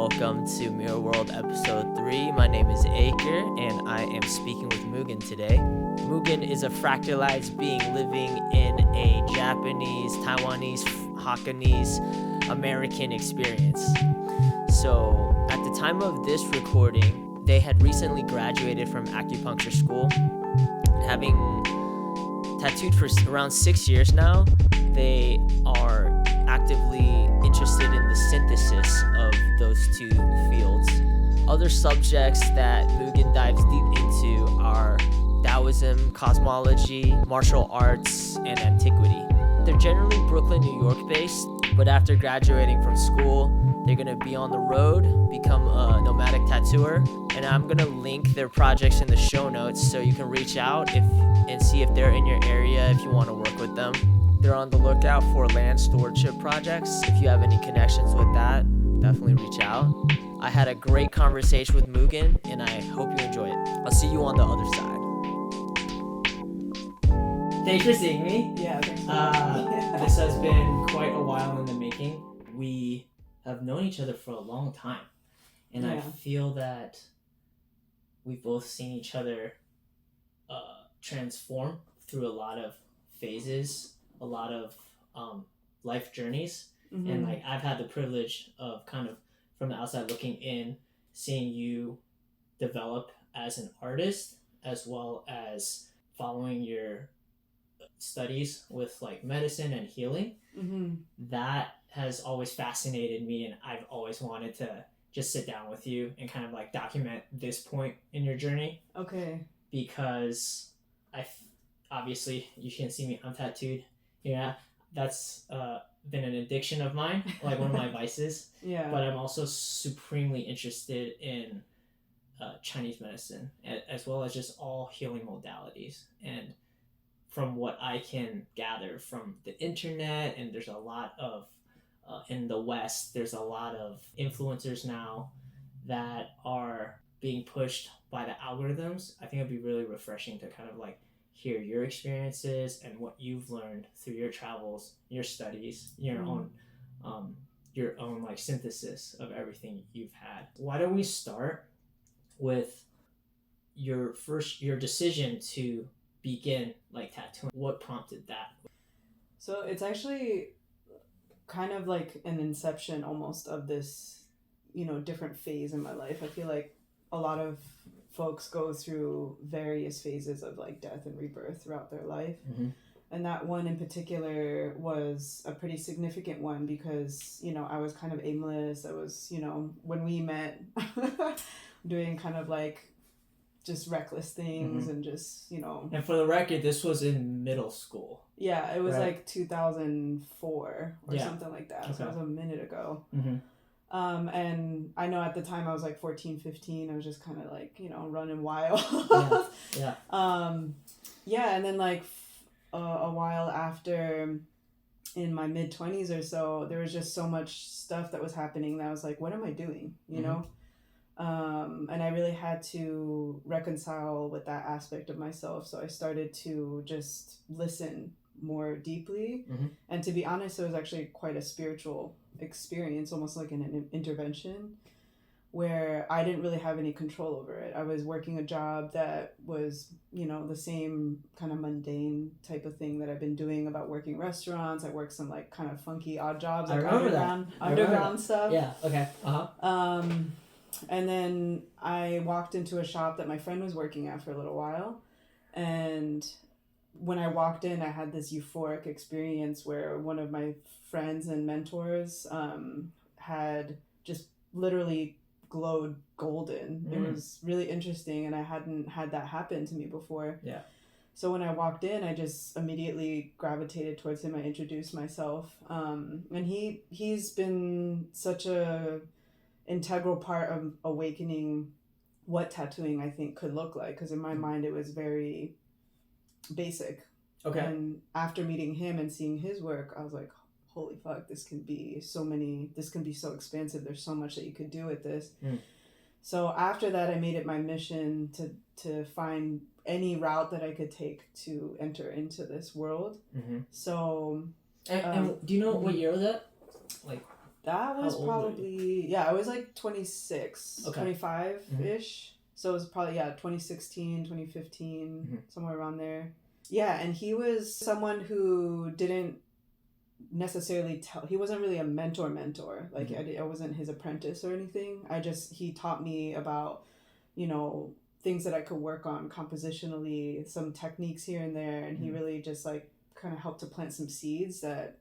welcome to Mirror World episode 3. My name is Aker and I am speaking with Mugen today. Mugen is a fractalized being living in a Japanese, Taiwanese, Hakkanese, American experience. So at the time of this recording, they had recently graduated from acupuncture school. Having tattooed for around 6 years now, they are actively interested in the synthesis of those two fields. Other subjects that Mugen dives deep into are Taoism, cosmology, martial arts, and antiquity. They're generally Brooklyn, New York based, but after graduating from school, they're going to be on the road, become a nomadic tattooer, and I'm going to link their projects in the show notes so you can reach out and see if they're in your area if you want to work with them. They're on the lookout for land stewardship projects. If you have any connections with that, definitely reach out. I had a great conversation with Mugen, and I hope you enjoy it. I'll see you on the other side. Thanks for seeing me. Yeah, thanks for having me. This has been quite a while in the making. We have known each other for a long time, and I feel that we've both seen each other transform through a lot of phases, a lot of life journeys. Mm-hmm. And like I've had the privilege of kind of from the outside looking in, seeing you develop as an artist as well as following your studies with like medicine and healing. Mm-hmm. That has always fascinated me, and I've always wanted to just sit down with you and kind of like document this point in your journey. Okay. Because obviously you can't see me, I'm tattooed. Yeah, that's been an addiction of mine, like one of my vices. Yeah. But I'm also supremely interested in Chinese medicine, as well as just all healing modalities. And from what I can gather from the internet, and there's a lot of, in the West, there's a lot of influencers now that are being pushed by the algorithms. I think it'd be really refreshing to kind of like hear your experiences and what you've learned through your travels, your studies, your own like synthesis of everything you've had. Why don't we start with your decision to begin like tattooing? What prompted that? So it's actually kind of like an inception almost of this, different phase in my life. I feel like a lot of folks go through various phases of like death and rebirth throughout their life. Mm-hmm. And that one in particular was a pretty significant one because, I was kind of aimless. I was, when we met, doing kind of like just reckless things. Mm-hmm. And just, And for the record, this was in middle school. Yeah, it was like 2004 or something like that. Okay. So it was a minute ago. Mm-hmm. And I know at the time I was like 14, 15. I was just kind of like, running wild. Yeah. And then like a while after, in my mid-20s or so, there was just so much stuff that was happening that I was like, what am I doing? You know? And I really had to reconcile with that aspect of myself. So I started to just listen more deeply. Mm-hmm. And to be honest, it was actually quite a spiritual experience, almost like an intervention, where I didn't really have any control over it. I was working a job that was, the same kind of mundane type of thing that I've been doing about working restaurants. I worked some like kind of funky odd jobs, like underground stuff. Yeah. Okay. And then I walked into a shop that my friend was working at for a little while, and when I walked in, I had this euphoric experience where one of my friends and mentors had just literally glowed golden. It was really interesting, and I hadn't had that happen to me before. Yeah. So when I walked in, I just immediately gravitated towards him. I introduced myself, and he's been such a integral part of awakening what tattooing I think could look like, because in my mind it was very basic. Okay. And after meeting him and seeing his work, I was like, holy fuck, this can be so expansive. There's so much that you could do with this. So after that, I made it my mission to find any route that I could take to enter into this world. Mm-hmm. So and do you know what year was that? Like That was How old were you? probably, yeah, I was like 26, Okay. 25-ish. So it was probably, 2016, 2015, Mhm. somewhere around there. Yeah, and he was someone who didn't necessarily he wasn't really a mentor. Like, I wasn't his apprentice or anything. He taught me about, things that I could work on compositionally, some techniques here and there. And he really just like kind of helped to plant some seeds that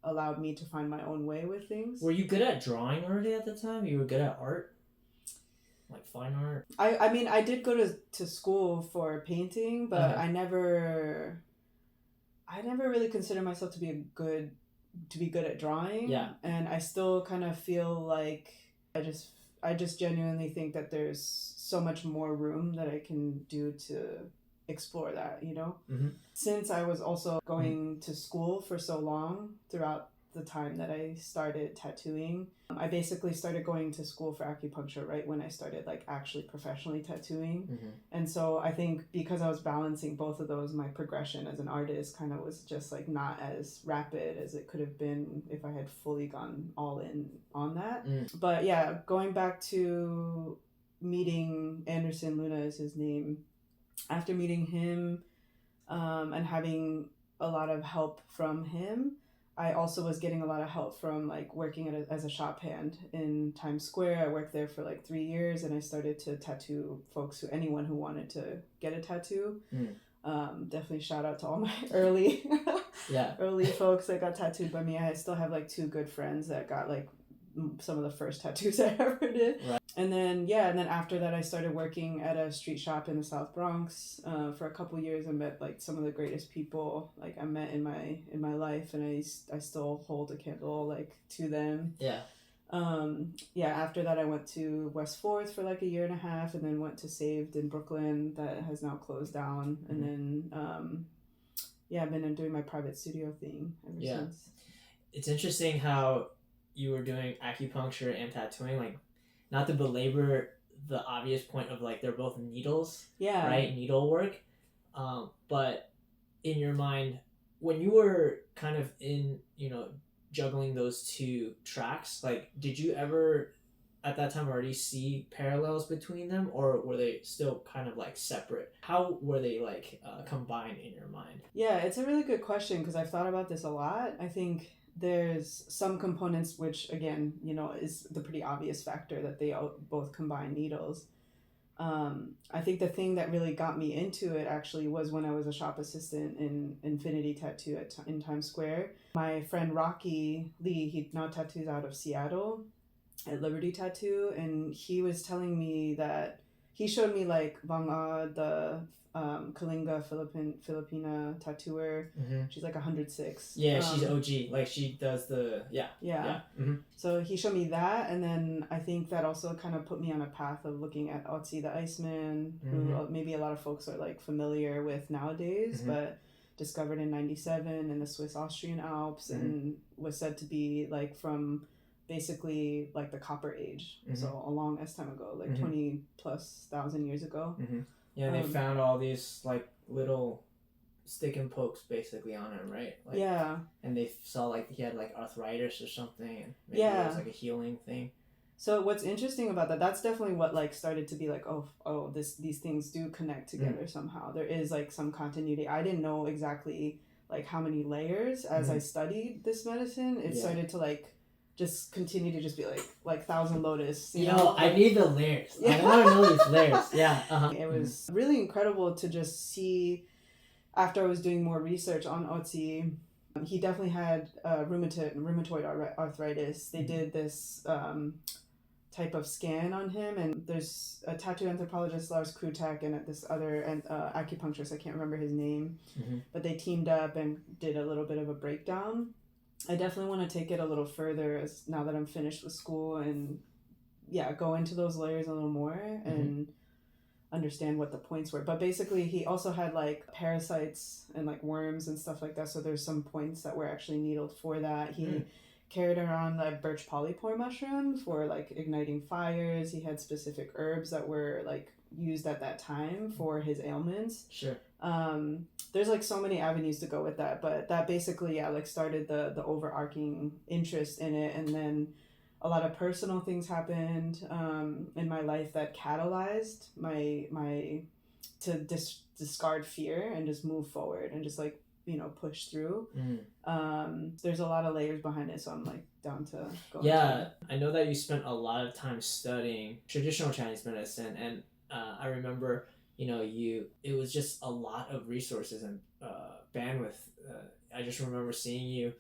allowed me to find my own way with things. Were you good at drawing already at the time? You were good at art? Like fine art? I mean, I did go to school for painting, but I never really considered myself to be good at drawing. Yeah. And I still kind of feel like I just genuinely think that there's so much more room that I can do to explore that, Mm-hmm. Since I was also going to school for so long throughout the time that I started tattooing, I basically started going to school for acupuncture right when I started like actually professionally tattooing. Mm-hmm. And so I think because I was balancing both of those, my progression as an artist kind of was just like not as rapid as it could have been if I had fully gone all in on that. But yeah, going back to meeting Anderson, Luna is his name. After meeting him and having a lot of help from him, I also was getting a lot of help from like working as a shop hand in Times Square. I worked there for like 3 years, and I started to tattoo anyone who wanted to get a tattoo. Definitely shout out to all my early folks that got tattooed by me. I still have like 2 good friends that got like some of the first tattoos I ever did. Right. And then after that I started working at a street shop in the South Bronx for a couple years. I met like some of the greatest people like I met in my life, and I still hold a candle like to them. After that I went to West 4th for like a year and a half, and then went to Saved in Brooklyn that has now closed down. And then I've been doing my private studio thing ever since. It's interesting how you were doing acupuncture and tattooing, like, not to belabor the obvious point of like they're both needles, right? Needlework, but in your mind, when you were kind of in, juggling those 2 tracks, like, did you ever at that time already see parallels between them, or were they still kind of like separate? How were they like combined in your mind? Yeah, it's a really good question because I've thought about this a lot. I think there's some components which, again, is the pretty obvious factor that they both combine needles. I think the thing that really got me into it actually was when I was a shop assistant in Infinity Tattoo in Times Square. My friend Rocky Lee, he now tattoos out of Seattle at Liberty Tattoo, and he was telling me that he showed me like Vanga, the Kalinga Filipina tattooer. She's like 106. Yeah, she's OG. Like, she does the So he showed me that, and then I think that also kind of put me on a path of looking at Otzi the Iceman, who maybe a lot of folks are like familiar with nowadays, but discovered in 97 in the Swiss-Austrian Alps, and was said to be like from basically like the Copper Age, so a long time ago, like 20,000+ years ago. Yeah, they found all these like little stick and pokes basically on him, right? Like, and they saw like he had like arthritis or something, and maybe it was like a healing thing. So what's interesting about that's definitely what like started to be like, these things do connect together somehow. There is like some continuity. I didn't know exactly like how many layers as I studied this medicine. It started to like just continue to just be like Thousand Lotus. You know? I need the layers. I want to know these layers. It was really incredible to just see. After I was doing more research on Otzi, he definitely had rheumatoid arthritis. They did this type of scan on him, and there's a tattoo anthropologist, Lars Krutak, and this other acupuncturist, I can't remember his name, but they teamed up and did a little bit of a breakdown. I definitely want to take it a little further now that I'm finished with school, and go into those layers a little more and understand what the points were. But basically he also had like parasites and like worms and stuff like that, so there's some points that were actually needled for that. He carried around like birch polypore mushroom for like igniting fires. He had specific herbs that were like used at that time for his ailments. There's like so many avenues to go with that, but that basically like started the overarching interest in it. And then a lot of personal things happened in my life that catalyzed my to discard fear and just move forward and just like, you know, push through. There's a lot of layers behind it, so I'm like down to go into it. I know that you spent a lot of time studying traditional Chinese medicine, and I remember, you know, it was just a lot of resources and bandwidth. I just remember seeing you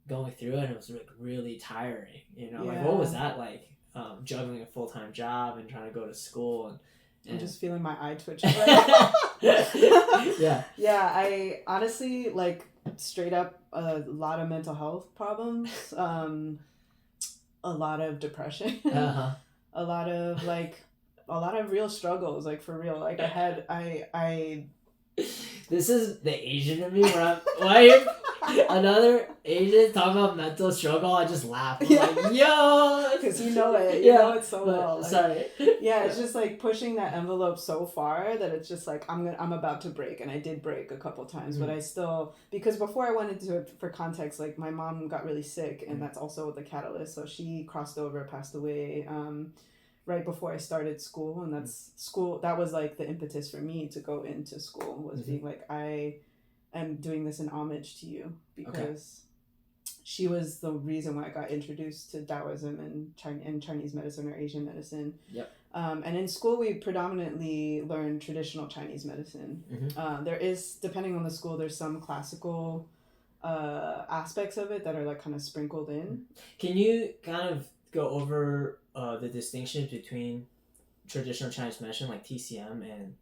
going through it, and it was like really tiring, you know. Like, what was that like, juggling a full-time job and trying to go to school and I'm just feeling my eye twitching right now. Yeah, I honestly, like, straight up a lot of mental health problems, a lot of depression, a lot of real struggles, like, for real. Like, I this is the Asian in me where I'm another Asian talking about mental struggle. I just laugh. I'm like, yo, because you know it. You know it so well. Like, sorry. Yeah, it's just like pushing that envelope so far that it's just like I'm about to break, and I did break a couple times, but I still, because before I went into it, for context, like my mom got really sick, and that's also the catalyst. So she crossed over, passed away. Right before I started school, and that was like the impetus for me to go into school, was being like, I am doing this in homage to you, because she was the reason why I got introduced to Taoism and Chinese medicine or Asian medicine. And in school we predominantly learn traditional Chinese medicine. There is, depending on the school, there's some classical aspects of it that are like kind of sprinkled in. Can you kind of go over the distinctions between traditional Chinese medicine like TCM and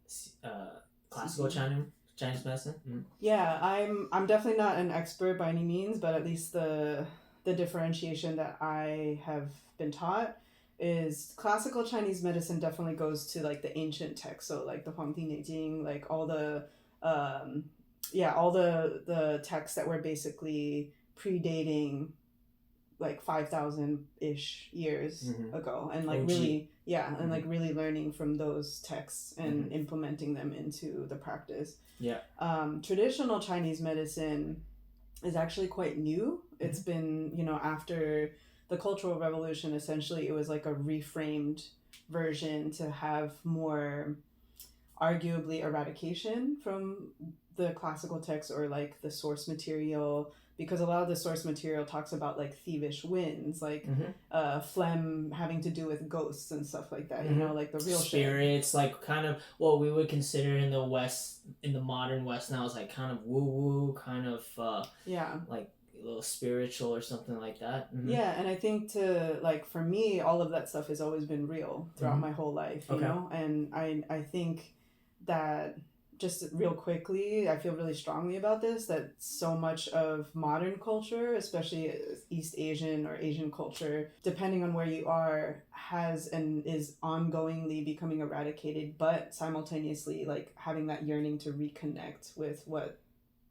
classical Chinese medicine? Yeah, I'm definitely not an expert by any means, but at least the differentiation that I have been taught is classical Chinese medicine definitely goes to like the ancient texts, so like the Huangdi Neijing, like all the all the texts that were basically predating like 5,000-ish years ago, and like really and like really learning from those texts and implementing them into the practice. Traditional Chinese medicine is actually quite new. It's been, you know, after the Cultural Revolution, essentially it was like a reframed version to have more arguably eradication from the classical text or like the source material, because a lot of the source material talks about like thievish winds, like phlegm having to do with ghosts and stuff like that, you know, like the real spirits, like kind of what we would consider in the West, in the modern West now, is like kind of woo-woo, kind of like a little spiritual or something like that. Yeah, and I think for me, all of that stuff has always been real throughout my whole life, you know, and I think that, just real quickly, I feel really strongly about this, that so much of modern culture, especially East Asian or Asian culture, depending on where you are, has and is ongoingly becoming eradicated, but simultaneously like having that yearning to reconnect with what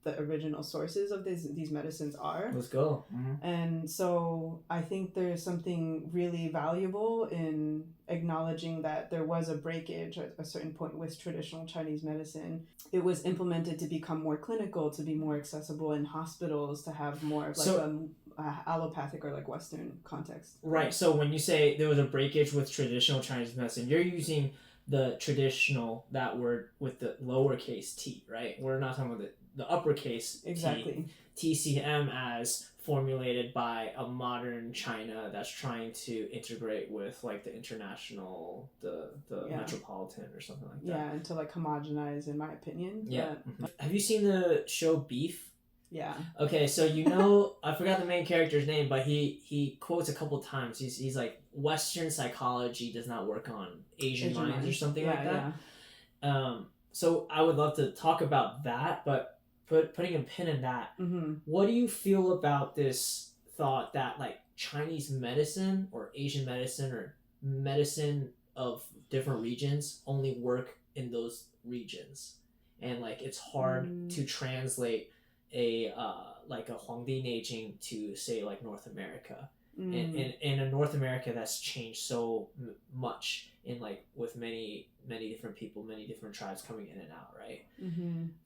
the original sources of these medicines are. Let's go. And so I think there's something really valuable in acknowledging that there was a breakage at a certain point with traditional Chinese medicine. It was implemented to become more clinical, to be more accessible in hospitals, to have more of like allopathic or like Western context. Right. So when you say there was a breakage with traditional Chinese medicine, you're using the traditional, that word with the lowercase t, right? We're not talking about the uppercase exactly T, TCM, as formulated by a modern China that's trying to integrate with like the international, the metropolitan or something like that. Yeah, and to like homogenize, in my opinion. Yeah. Have you seen the show Beef? Yeah. Okay, so you know, I forgot the main character's name, but he quotes a couple times. He's like, Western psychology does not work on Asian minds or something like that. Yeah. So I would love to talk about that, but putting a pin in that, what do you feel about this thought that like Chinese medicine or Asian medicine or medicine of different regions only work in those regions, and like it's hard to translate a like a Huangdi Neijing to say like North America, and in a North America that's changed so much in like with many different people, many different tribes coming in and out, right?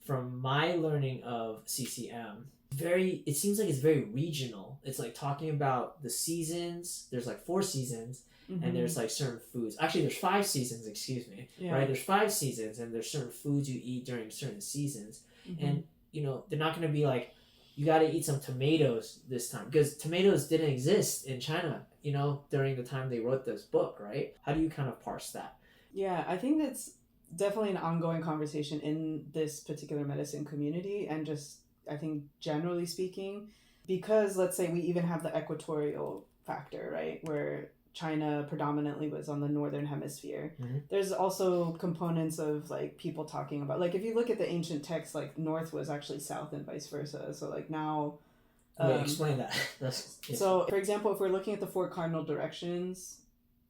From my learning of CCM, it seems like it's very regional. It's like talking about the seasons. There's like 4 seasons, and there's like certain foods. Actually, there's 5 seasons, excuse me. Yeah. Right? There's 5 seasons, and there's certain foods you eat during certain seasons. And, they're not going to be like, you got to eat some tomatoes this time, because tomatoes didn't exist in China, during the time they wrote this book, right? How do you kind of parse that? Yeah, I think that's definitely an ongoing conversation in this particular medicine community, and just, I think, generally speaking, because let's say we even have the equatorial factor, right, where China predominantly was on the northern hemisphere. There's also components of like people talking about, like, if you look at the ancient texts, like north was actually south and vice versa. So like now Explain that. So for example, if we're looking at the 4 cardinal directions,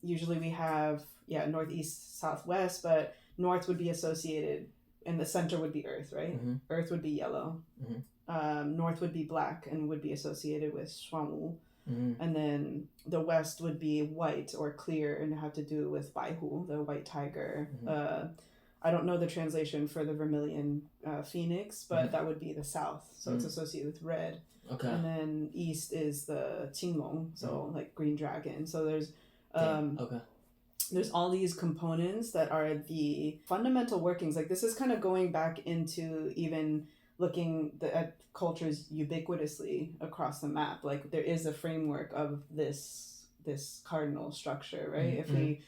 usually we have northeast, southwest, but north would be associated, and the center would be earth, right? Earth would be yellow. North would be black and would be associated with Shuangwu. And then the west would be white or clear and have to do with Baihu, the white tiger. I don't know the translation for the vermilion phoenix, but that would be the south. So it's associated with red. Okay. And then east is the Qinglong, so like green dragon. So there's there's all these components that are the fundamental workings. Like, this is kind of going back into even looking at cultures ubiquitously across the map. Like, there is a framework of this cardinal structure, right? If we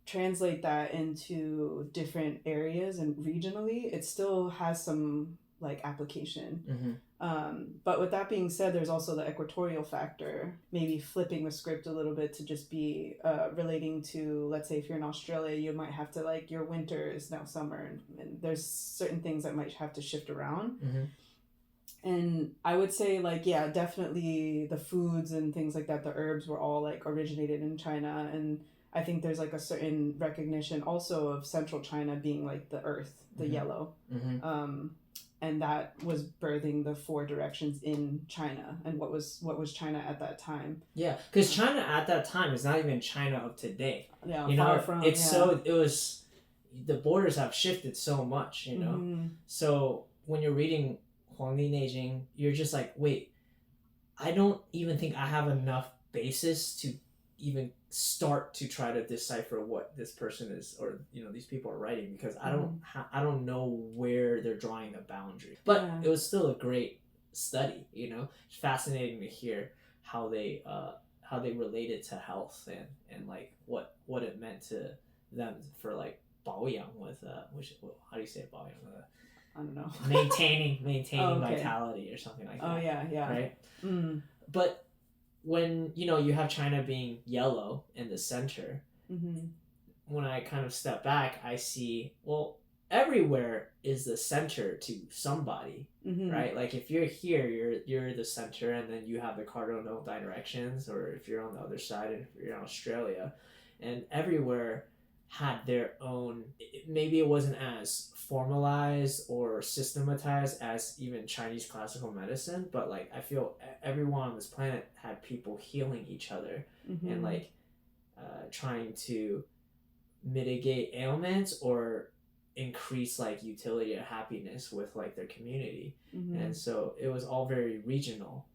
translate that into different areas and regionally, it still has some like application. But with that being said, there's also the equatorial factor, maybe flipping the script a little bit to just be relating to, let's say if you're in Australia, you might have to, like, your winter is now summer, and there's certain things that might have to shift around. And I would say, like, yeah, definitely the foods and things like that, the herbs were all like originated in China. And I think there's like a certain recognition also of central China being like the earth, the yellow. And that was birthing the 4 directions in China, and what was China at that time. Yeah, because China at that time is not even China of today. Yeah, far from. The borders have shifted so much, So when you're reading Huangdi Neijing, you're just like, wait, I don't even think I have enough basis to even start to try to decipher what this person is, or these people are writing, because I don't know where they're drawing the boundary. But it was still a great study. It's fascinating to hear how they related to health, and like what it meant to them for like 保养 with how do you say 保养? I don't know. maintaining vitality or something like that. Oh yeah. Right. But when you have China being yellow in the center, when I kind of step back, I see, well, everywhere is the center to somebody, right? Like, if you're here, you're the center, and then you have the cardinal directions, or if you're on the other side, and if you're in Australia, and everywhere had their own, maybe it wasn't as formalized or systematized as even Chinese classical medicine, but like, I feel everyone on this planet had people healing each other, and like trying to mitigate ailments or increase like utility or happiness with like their community. And so it was all very regional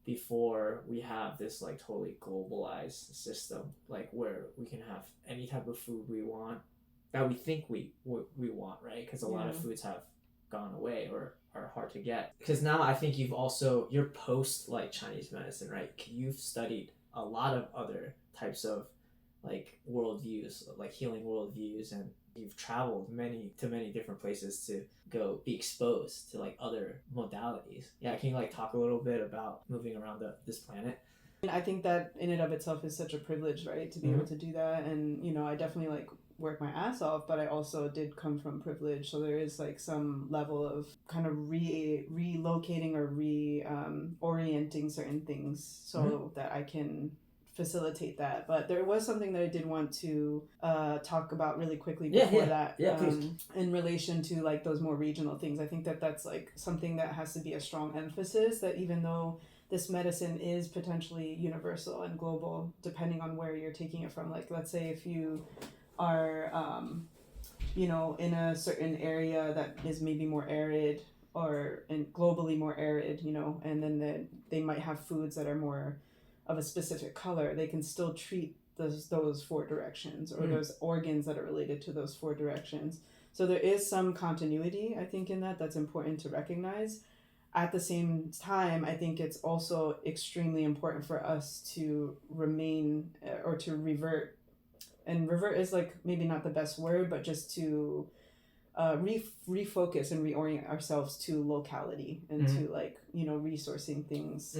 before we have this like totally globalized system, like where we can have any type of food we want, that we think we want, right? Because a lot of foods have gone away or are hard to get. Because now I think you're post like Chinese medicine, right? You've studied a lot of other types of like worldviews, like healing worldviews, and you've traveled many different places to go be exposed to like other modalities. Yeah, can you like talk a little bit about moving around this planet? And I think that in and of itself is such a privilege, right, to be able to do that. And I definitely like work my ass off, but I also did come from privilege, so there is like some level of kind of relocating or orienting certain things so that I can facilitate that. But there was something that I did want to talk about really quickly before that, in relation to like those more regional things. I think that that's like something that has to be a strong emphasis, that even though this medicine is potentially universal and global depending on where you're taking it from, like let's say if you are in a certain area that is maybe more arid or and globally more arid, you know, and then they might have foods that are more of a specific color, they can still treat those four directions or those organs that are related to those four directions. So there is some continuity, I think, in that's important to recognize. At the same time, I think it's also extremely important for us to remain or to revert. And revert is like maybe not the best word, but just to refocus and reorient ourselves to locality and to like, you know, resourcing things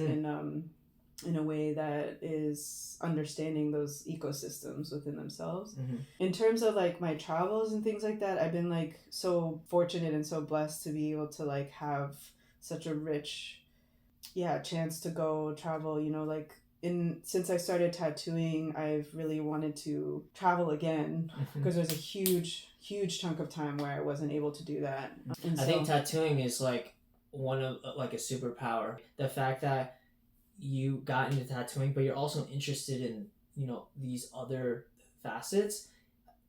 in a way that is understanding those ecosystems within themselves. In terms of like my travels and things like that, I've been like so fortunate and so blessed to be able to like have such a rich chance to go travel, you know, like since I started tattooing, I've really wanted to travel again because there's a huge chunk of time where I wasn't able to do that. And I think tattooing is like one of like a superpower. The fact that you got into tattooing, but you're also interested in, you know, these other facets,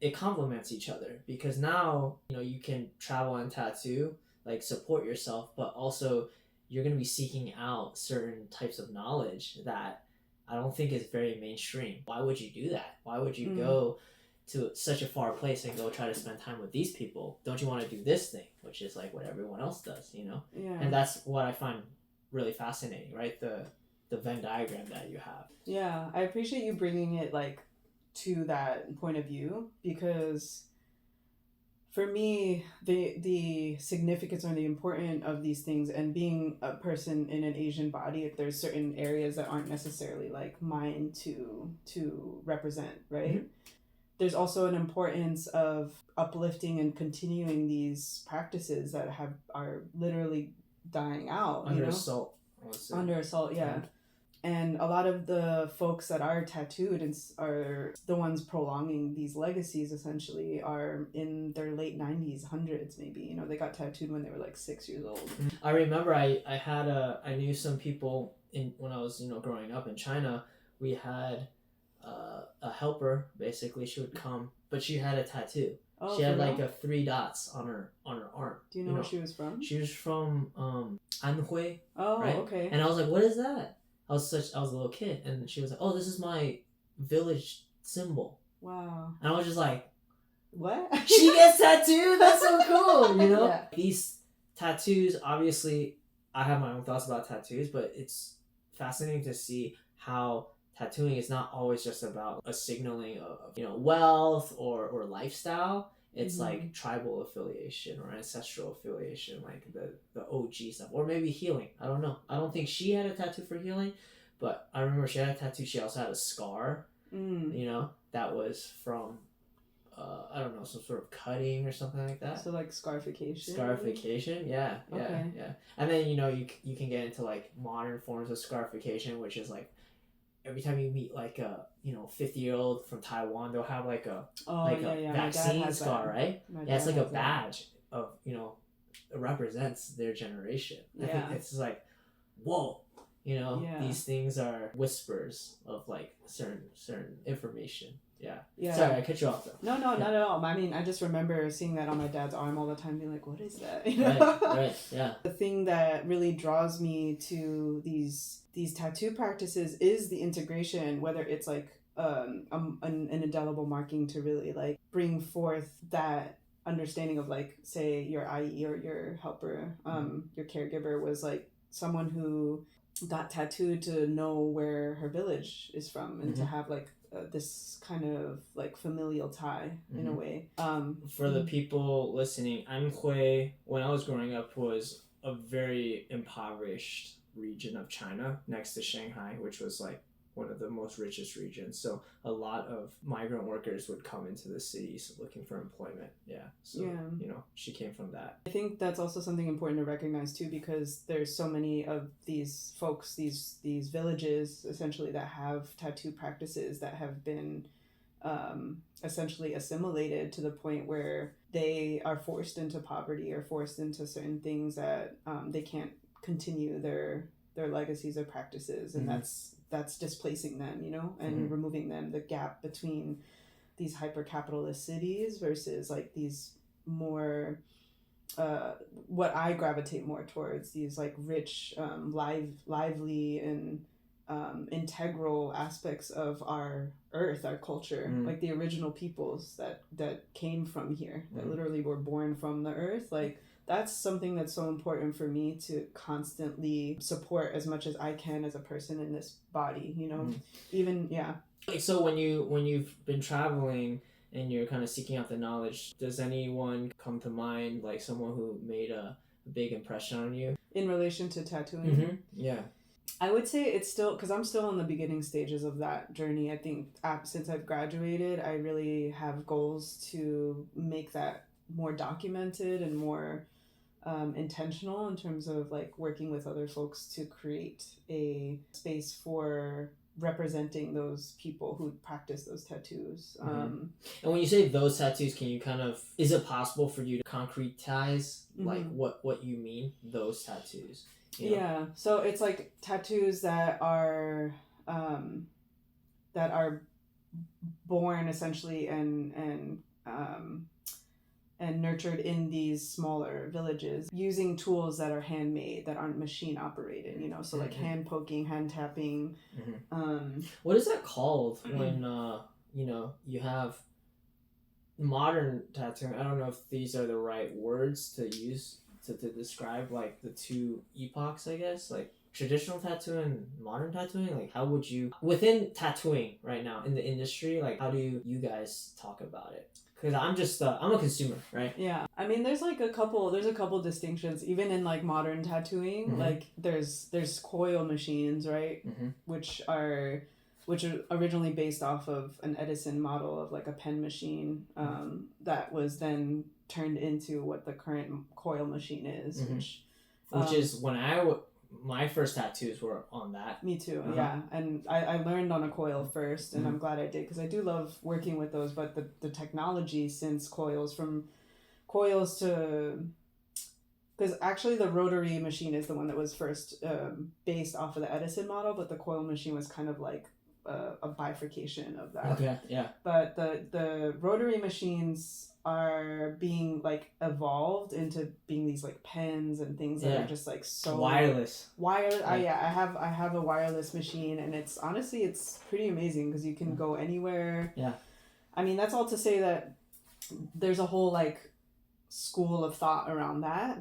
it complements each other, because now, you know, you can travel and tattoo, like support yourself, but also you're going to be seeking out certain types of knowledge that I don't think is very mainstream. Why would you do that? Why would you go to such a far place and go try to spend time with these people? Don't you want to do this thing, which is like what everyone else does, you know? And that's what I find really fascinating, right? The Venn diagram that you have. Yeah, I appreciate you bringing it like to that point of view, because for me, the significance or the importance of these things, and being a person in an Asian body, there's certain areas that aren't necessarily like mine to represent, right? There's also an importance of uplifting and continuing these practices that are literally dying out. Under assault. Under assault, yeah. And a lot of the folks that are tattooed and are the ones prolonging these legacies essentially are in their late 90s, hundreds maybe. You know, they got tattooed when they were like 6 years old. I remember I knew some people when I was, you know, growing up in China. We had a helper, basically. She would come, but she had a tattoo. Oh, she had like a 3 dots on her arm. Do you know where she was from? She was from Anhui. Oh, right? okay. And I was like, what is that? I was a little kid, and she was like, oh, this is my village symbol. Wow. And I was just like, what? She gets tattooed? That's so cool, you know? Yeah. These tattoos, obviously, I have my own thoughts about tattoos, but it's fascinating to see how tattooing is not always just about a signaling of, you know, wealth or lifestyle. It's like tribal affiliation or ancestral affiliation, like the OG stuff, or maybe healing. I don't know. I don't think she had a tattoo for healing, but I remember she had a tattoo. She also had a scar, you know, that was from, I don't know, some sort of cutting or something like that. So like scarification? Scarification, yeah. And then, you know, you can get into like modern forms of scarification, which is like, every time you meet like a, you know, 50-year-old from Taiwan, they'll have like a vaccine scar, right? It's like a badge of, you know, it represents their generation. I think it's like, whoa, you know, these things are whispers of like certain information. Yeah. Sorry, I cut you off though. No, not at all. I mean, I just remember seeing that on my dad's arm all the time, being like, what is that? You know? Right, yeah. The thing that really draws me to these tattoo practices is the integration, whether it's like an indelible marking to really like bring forth that understanding of like, say your IE or your helper, your caregiver was like someone who got tattooed to know where her village is from and to have like this kind of like familial tie in a way. For the people listening, Anhui, when I was growing up, was a very impoverished region of China next to Shanghai, which was like one of the most richest regions. So a lot of migrant workers would come into the cities looking for employment. You know, she came from that. I think that's also something important to recognize too, because there's so many of these folks, these villages essentially, that have tattoo practices that have been essentially assimilated to the point where they are forced into poverty or forced into certain things that they can't continue their legacies or practices, and that's displacing them, you know, and removing them, the gap between these hyper capitalist cities versus like these more what I gravitate more towards, these like rich, lively, and integral aspects of our earth, our culture, like the original peoples that came from here, that literally were born from the earth. Like that's something that's so important for me to constantly support as much as I can as a person in this body, you know. Even So when you've been traveling and you're kind of seeking out the knowledge, does anyone come to mind, like someone who made a big impression on you in relation to tattooing? Yeah. I would say it's still, because I'm still in the beginning stages of that journey. I think since I've graduated, I really have goals to make that more documented and more intentional in terms of like working with other folks to create a space for representing those people who practice those tattoos. And when you say those tattoos, can you kind of, is it possible for you to concretize like what you mean, those tattoos? You know? Yeah, so it's like tattoos that are born essentially and nurtured in these smaller villages using tools that are handmade, that aren't machine operated, you know, so like hand poking, hand tapping. What is that called when you know, you have modern tattooing? I don't know if these are the right words to use to describe like the two epochs, I guess, like traditional tattooing and modern tattooing. Like how would you, within tattooing right now in the industry, like how do you guys talk about it? Because I'm just I'm a consumer, right? Yeah, I mean there's a couple distinctions even in like modern tattooing. Like there's coil machines, right? which are originally based off of an Edison model of like a pen machine that was then turned into what the current coil machine is, which is when my first tattoos were on that. Me too, yeah. And I learned on a coil first, and I'm glad I did, because I do love working with those, but the technology since coils, from coils to... Because actually the rotary machine is the one that was first based off of the Edison model, but the coil machine was kind of like a bifurcation of that. Okay, yeah. But the rotary machines are being like evolved into being these like pens and things that are just like so wireless. I have a wireless machine, and it's honestly it's pretty amazing because you can go anywhere. Yeah. I mean, that's all to say that there's a whole like school of thought around that.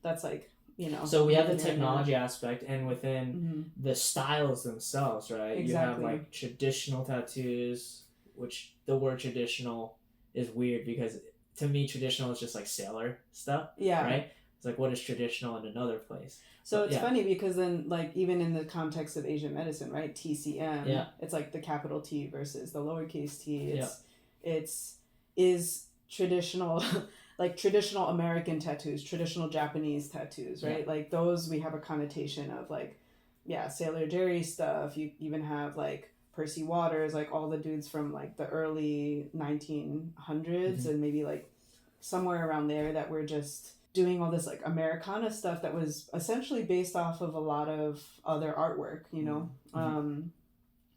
That's like, you know. So we have the technology aspect, and within the styles themselves, right? Exactly. You have like traditional tattoos, which the word traditional is weird because to me traditional is just like sailor stuff. Yeah. Right? It's like, what is traditional in another place? So it's funny because then like even in the context of Asian medicine, right? TCM, it's like the capital T versus the lowercase t. Is traditional like traditional American tattoos, traditional Japanese tattoos, right? Like those, we have a connotation of like, Sailor Jerry stuff. You even have like Percy Waters, like all the dudes from like the early 1900s and maybe like somewhere around there that were just doing all this like Americana stuff that was essentially based off of a lot of other artwork, you know?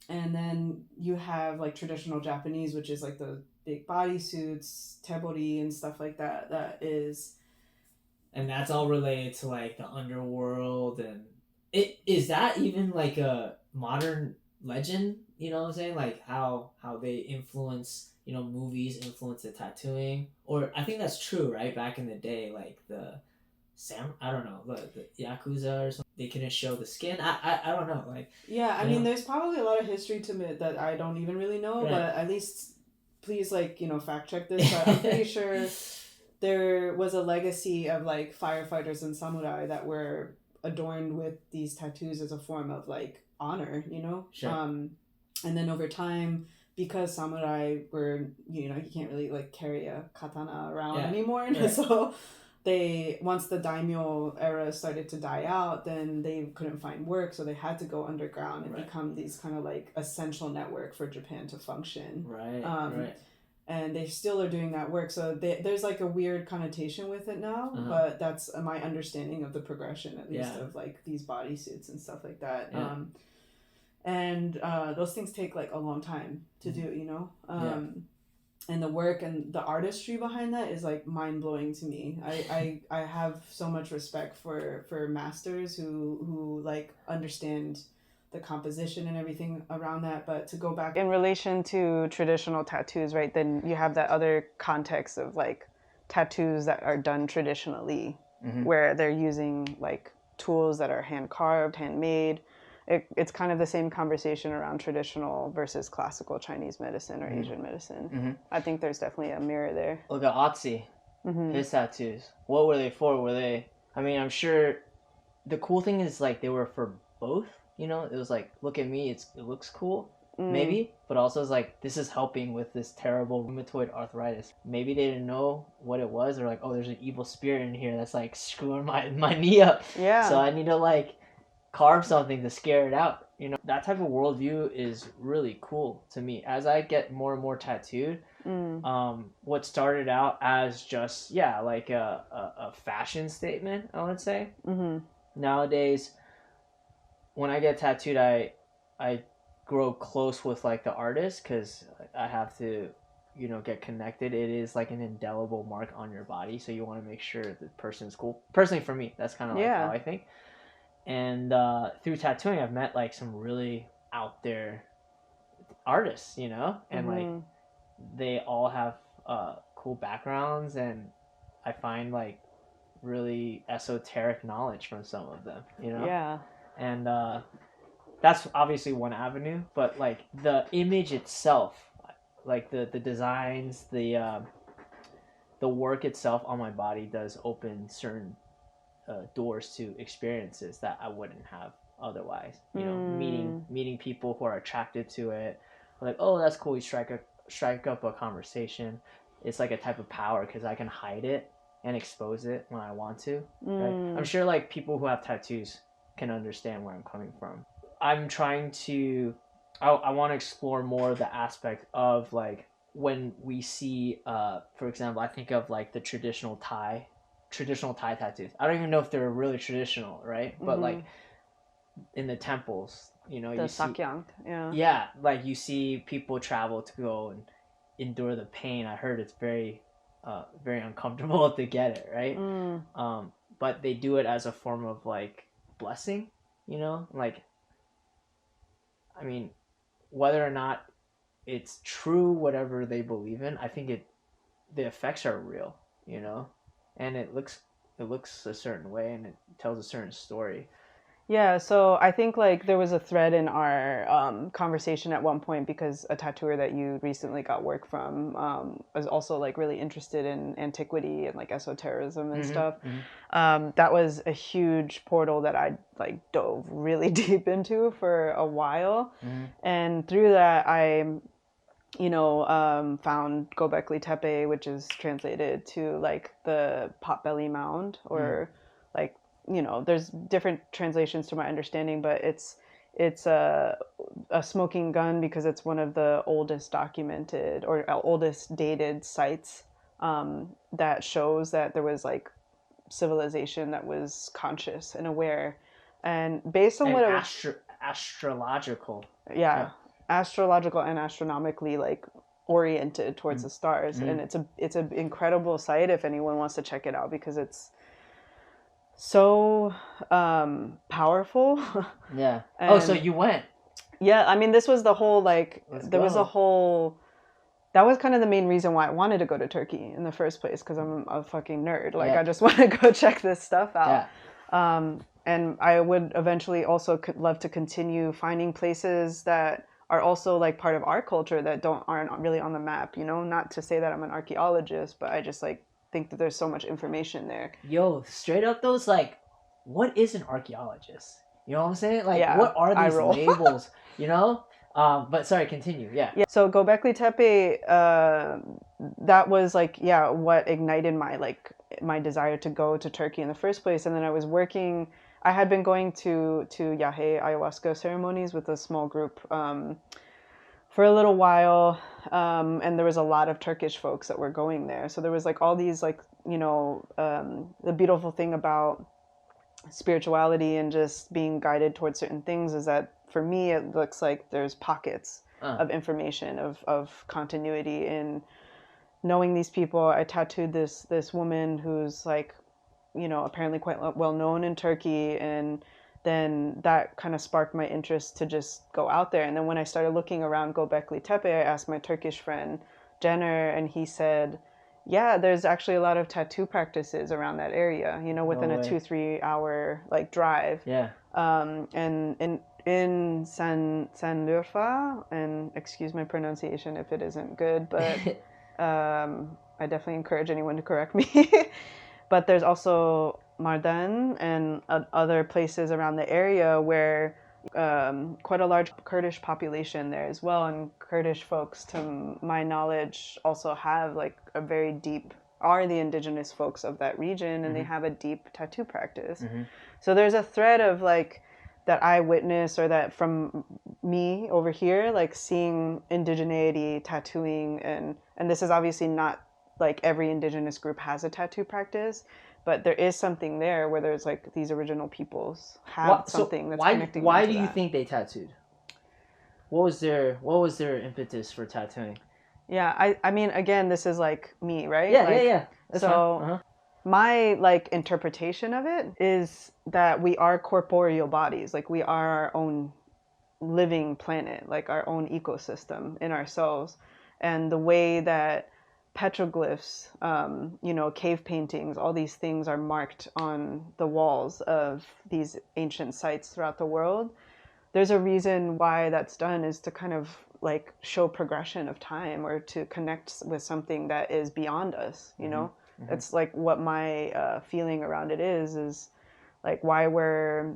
And then you have like traditional Japanese, which is like the big bodysuits, tebori and stuff like that. That is... And that's all related to like the underworld, and is that even like a modern legend, you know what I'm saying? Like how they influence, you know, movies influence the tattooing, or I think that's true, right? Back in the day, like the I don't know, the Yakuza or something, they couldn't show the skin. I don't know, like... Yeah, I mean, there's probably a lot of history to it that I don't even really know, but at least please, like, you know, fact check this, but I'm pretty sure there was a legacy of like firefighters and samurai that were adorned with these tattoos as a form of like honor, you know? Sure. And then over time, because samurai were, you know, you can't really like carry a katana around anymore, so once the daimyo era started to die out, then they couldn't find work, so they had to go underground and become these kind of like essential network for Japan to function. And they still are doing that work, so there's like a weird connotation with it now, but that's my understanding of the progression, at least, of like these bodysuits and stuff like that. And those things take like a long time to do, you know? and the work and the artistry behind that is like mind-blowing to me. I have so much respect for masters who like understand the composition and everything around that. But to go back in relation to traditional tattoos, right, then you have that other context of like tattoos that are done traditionally, where they're using like tools that are hand carved, handmade. It's kind of the same conversation around traditional versus classical Chinese medicine or Asian medicine. I think there's definitely a mirror there. Look at Otzi, his tattoos. What were they for? Were they? I mean, I'm sure. The cool thing is like they were for both. You know, it was like, look at me, it looks cool, maybe, but also it's like this is helping with this terrible rheumatoid arthritis. Maybe they didn't know what it was. They're like, oh, there's an evil spirit in here that's like screwing my knee up. Yeah. So I need to like carve something to scare it out. You know, that type of worldview is really cool to me. As I get more and more tattooed, what started out as just like a fashion statement, I would say. Nowadays, when I get tattooed, I grow close with like the artist because I have to, you know, get connected. It is like an indelible mark on your body, so you want to make sure the person's cool. Personally, for me, that's kind of like how I think. And through tattooing, I've met like some really out there artists, you know, and like they all have cool backgrounds, and I find like really esoteric knowledge from some of them, you know. Yeah. And that's obviously one avenue, but like the image itself, like the designs, the work itself on my body does open certain doors to experiences that I wouldn't have otherwise. You know, meeting people who are attracted to it, like, oh, that's cool. You strike up a conversation. It's like a type of power because I can hide it and expose it when I want to. Right? I'm sure like people who have tattoos can understand where I'm coming from. I'm trying to, I want to explore more the aspect of like when we see, for example, I think of like the traditional Thai tattoos. I don't even know if they're really traditional, right? But like in the temples, you know, the you see, sakyang, yeah, like you see people travel to go and endure the pain. I heard it's very uncomfortable to get it, right? But they do it as a form of like blessing, you know, like, I mean, whether or not it's true, whatever they believe in, I think the effects are real, you know, and it looks a certain way and it tells a certain story. Yeah, so I think like there was a thread in our conversation at one point because a tattooer that you recently got work from was also like really interested in antiquity and like esotericism and stuff. That was a huge portal that I like dove really deep into for a while, and through that I, you know, found Göbekli Tepe, which is translated to like the potbelly mound or like, you know, there's different translations to my understanding, but it's a smoking gun because it's one of the oldest documented or oldest dated sites that shows that there was like civilization that was conscious and aware, and based on what it was astrological, astrological and astronomically like oriented towards the stars, and it's an incredible site if anyone wants to check it out because it's so powerful. Yeah. Oh, so you went? Yeah, I mean, this was the whole like was a whole. That was kind of the main reason why I wanted to go to Turkey in the first place because I'm a fucking nerd. Like I just want to go check this stuff out. And I would eventually also love to continue finding places that are also like part of our culture that aren't really on the map. You know, not to say that I'm an archaeologist, but I just like think that there's so much information there. Yo, straight up those, like, what is an archaeologist? You know what I'm saying? Like, what are these labels? You know? But sorry, continue. Yeah. So Göbekli Tepe, that was like, what ignited my desire to go to Turkey in the first place. And then I had been going to Yahe ayahuasca ceremonies with a small group for a little while, and there was a lot of Turkish folks that were going there. So there was like all these like, you know, the beautiful thing about spirituality and just being guided towards certain things is that for me it looks like there's pockets of information of continuity in knowing these people, I tattooed this woman who's like, apparently quite well known in Turkey, and then that kind of sparked my interest to just go out there. And then when I started looking around Göbekli Tepe, I asked my Turkish friend Jenner, and he said, yeah, there's actually a lot of tattoo practices around that area, within a 2-3 hour like drive. Yeah. And in Sanliurfa, and excuse my pronunciation if it isn't good, but I definitely encourage anyone to correct me. But there's also Mardan and other places around the area where quite a large Kurdish population there as well. And Kurdish folks, to my knowledge, also have like a very deep, are the indigenous folks of that region, and they have a deep tattoo practice. So there's a thread of like that I witness, or that from me over here, like seeing indigeneity, tattooing, and this is obviously not like every indigenous group has a tattoo practice, but there is something there where there's like these original peoples have something that's connecting. Why do you think they tattooed? What was their impetus for tattooing? Yeah, I mean, again, this is like me, right? Yeah, like, yeah. That's fine. My like interpretation of it is that we are corporeal bodies, like we are our own living planet, like our own ecosystem in ourselves, and the way that petroglyphs, cave paintings, all these things are marked on the walls of these ancient sites throughout the world. There's a reason why that's done, is to kind of like show progression of time, or to connect with something that is beyond us, It's like what my feeling around it is like why we're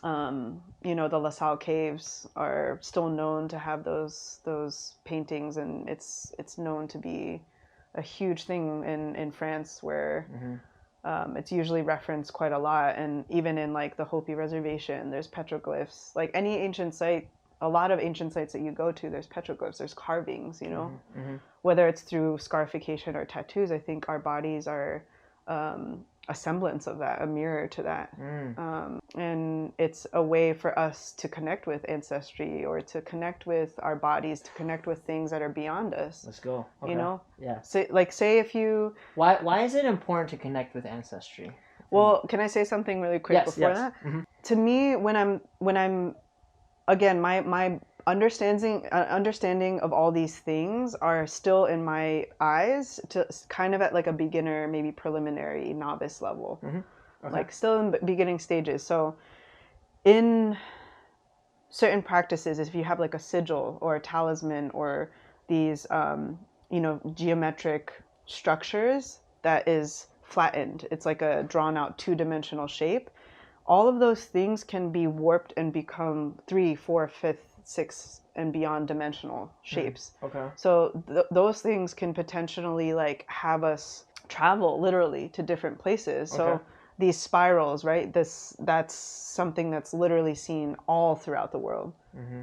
the La Salle caves are still known to have those paintings, and it's known to be a huge thing in France, where it's usually referenced quite a lot. And even in like the Hopi Reservation, there's petroglyphs. Like any ancient site, a lot of ancient sites that you go to, there's petroglyphs, there's carvings, whether it's through scarification or tattoos. I think our bodies are a semblance of that, a mirror to that. And it's a way for us to connect with ancestry, or to connect with our bodies, to connect with things that are beyond us. Let's go. Okay. Yeah. Say if you... Why is it important to connect with ancestry? Well, can I say something really quick before that? To me, when I'm again, my understanding of all these things are still in my eyes to kind of at like a beginner, maybe preliminary novice level, like still in beginning stages. So in certain practices, if you have like a sigil or a talisman, or these geometric structures that is flattened, it's like a drawn out 2-dimensional shape. All of those things can be warped and become 3, 4, 5, 6 and beyond dimensional shapes. So those things can potentially like have us travel literally to different places. So these spirals, right? That's something that's literally seen all throughout the world.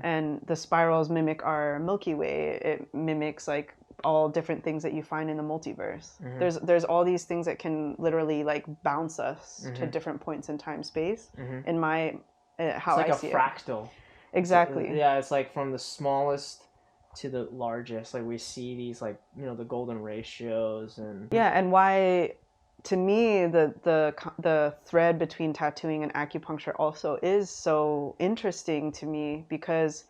And the spirals mimic our Milky Way. It mimics like all different things that you find in the multiverse. There's all these things that can literally like bounce us to different points in time space. In my how it's like I see a fractal. Exactly. It's like from the smallest to the largest. Like we see these like the golden ratios and and why, to me, the thread between tattooing and acupuncture also is so interesting to me, because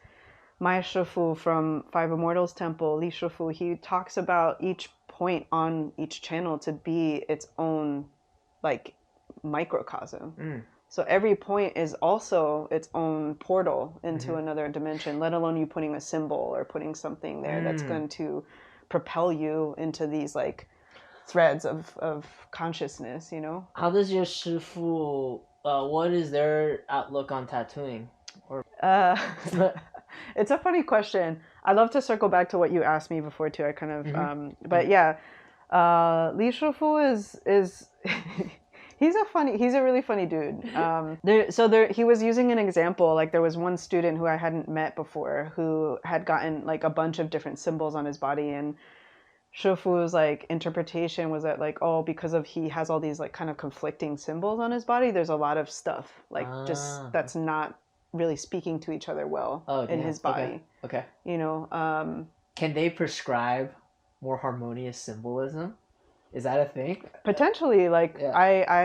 my Shifu from Five Immortals Temple, Li Shifu, he talks about each point on each channel to be its own like microcosm. So every point is also its own portal into another dimension, let alone you putting a symbol or putting something there that's going to propel you into these like threads of consciousness, How does your Shifu, what is their outlook on tattooing? Or It's a funny question. I'd love to circle back to what you asked me before too. I kind of, but yeah, Li Shifu is he's a really funny dude. He was using an example. Like there was one student who I hadn't met before who had gotten like a bunch of different symbols on his body, and Shifu's like interpretation was that like, oh, because of he has all these like kind of conflicting symbols on his body, there's a lot of stuff like just that's not really speaking to each other well in his body. Okay. Can they prescribe more harmonious symbolism. Is that a thing? Potentially, like Yeah. I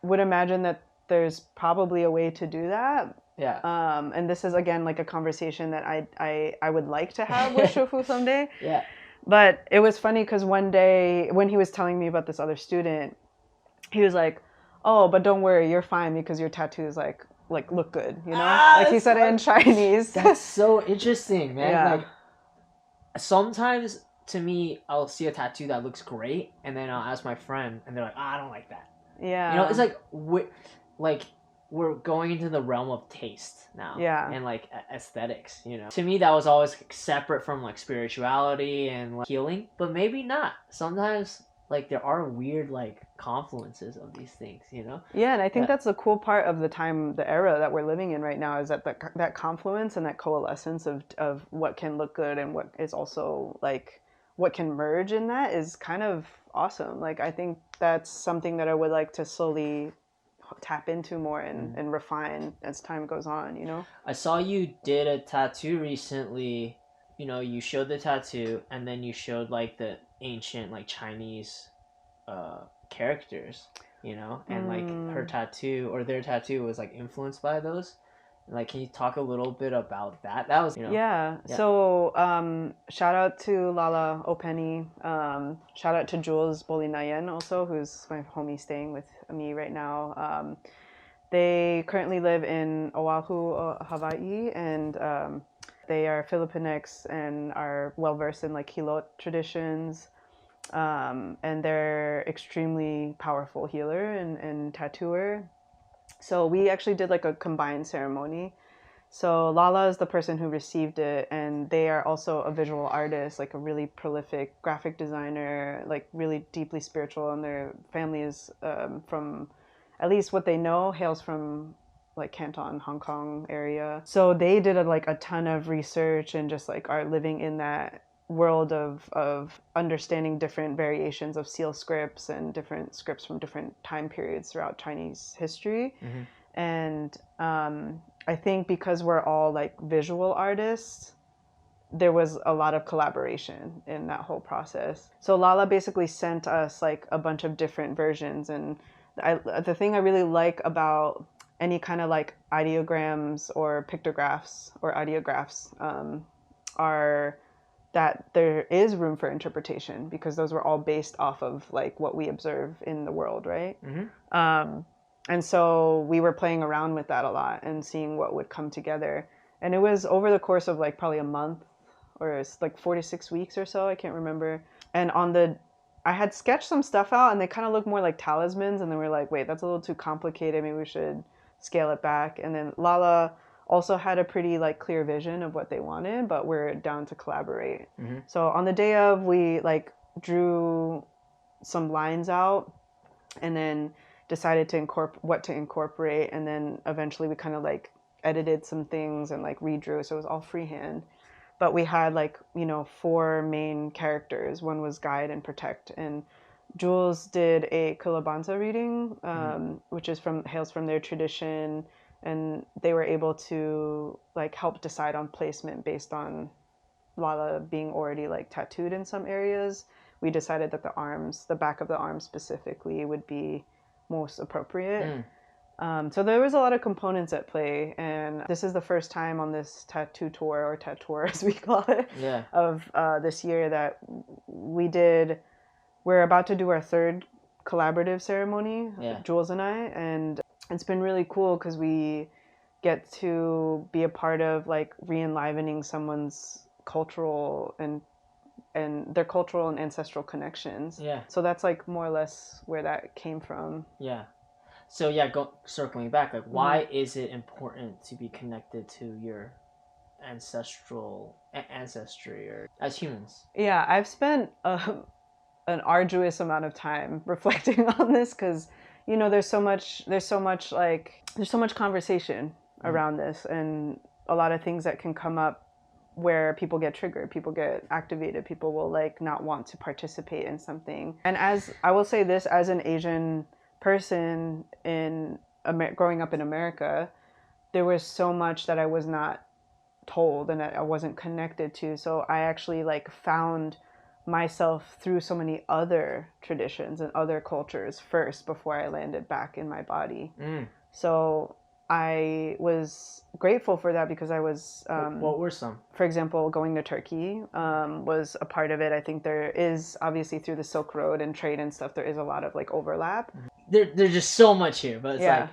would imagine that there's probably a way to do that. Yeah. And this is again like a conversation that I would like to have with Shofu someday. Yeah. But it was funny because one day when he was telling me about this other student, he was like, "Oh, but don't worry, you're fine because your tattoos like look good, you know." Like he said it in Chinese. That's so interesting, man. Yeah. Like sometimes to me, I'll see a tattoo that looks great, and then I'll ask my friend, and they're like, I don't like that. Yeah. You know, it's like we're going into the realm of taste now. Yeah. And like aesthetics, you know. To me, that was always separate from like spirituality and like, healing, but maybe not. Sometimes like there are weird like confluences of these things, you know. Yeah, and I think that's the cool part of the era that we're living in right now, is that that confluence and that coalescence of what can look good and what is also like what can merge in that is kind of awesome. Like I think that's something that I would like to slowly tap into more and refine as time goes on, you know. I saw you did a tattoo recently. You know, you showed the tattoo and then you showed like the ancient like Chinese characters, you know, and like her tattoo or their tattoo was like influenced by those. Like, can you talk a little bit about that? That was, you know. Yeah. So, shout out to Lala Openi. Shout out to Jules Bolinayen also, who's my homie staying with me right now. They currently live in Oahu, Hawaii, and they are Filipinx and are well versed in like Hilot traditions. And they're extremely powerful healer and tattooer. So we actually did like a combined ceremony. So Lala is the person who received it, and they are also a visual artist, like a really prolific graphic designer, like really deeply spiritual, and their family is from, at least what they know, hails from like Canton, Hong Kong area. So they did a ton of research and just like are living in that world of understanding different variations of seal scripts and different scripts from different time periods throughout Chinese history. Mm-hmm. And I think because we're all like visual artists, there was a lot of collaboration in that whole process. So Lala basically sent us like a bunch of different versions, and the thing I really like about any kind of like ideograms or pictographs or ideographs are that there is room for interpretation, because those were all based off of like what we observe in the world, right? Mm-hmm. And so we were playing around with that a lot and seeing what would come together. And it was over the course of like probably a month, or it's like 4 to 6 weeks or so, I can't remember. And I had sketched some stuff out, and they kind of looked more like talismans, and then we were like, wait, that's a little too complicated, maybe we should scale it back. And then Lala also had a pretty like clear vision of what they wanted, but we're down to collaborate. Mm-hmm. So on the day of, we like drew some lines out and then decided to what to incorporate, and then eventually we kind of like edited some things and like redrew, so it was all freehand. But we had like, you know, 4 main characters. One was guide and protect, and Jules did a Kulabanza reading, which hails from their tradition, and they were able to like help decide on placement based on Lala being already like tattooed in some areas. We decided that the back of the arm specifically would be most appropriate. So there was a lot of components at play, and this is the first time on this tattoo tour, or tattooer as we call it, of this year, that we're about to do our 3rd collaborative ceremony, Jules and I, and it's been really cool because we get to be a part of like re-enlivening someone's cultural and their cultural and ancestral connections. Yeah. So that's like more or less where that came from. Yeah. So circling back, like why is it important to be connected to your ancestry or as humans? Yeah, I've spent an arduous amount of time reflecting on this, because you know there's so much conversation around this, and a lot of things that can come up where people get triggered, people get activated, people will like not want to participate in something. And as I will say this, as an Asian person growing up in America, there was so much that I was not told and that I wasn't connected to. So I actually like found myself through so many other traditions and other cultures first before I landed back in my body. So I was grateful for that because I was what were some? For example, going to Turkey was a part of it. I think there is, obviously through the Silk Road and trade and stuff, there is a lot of like overlap. There's just so much here, but it's like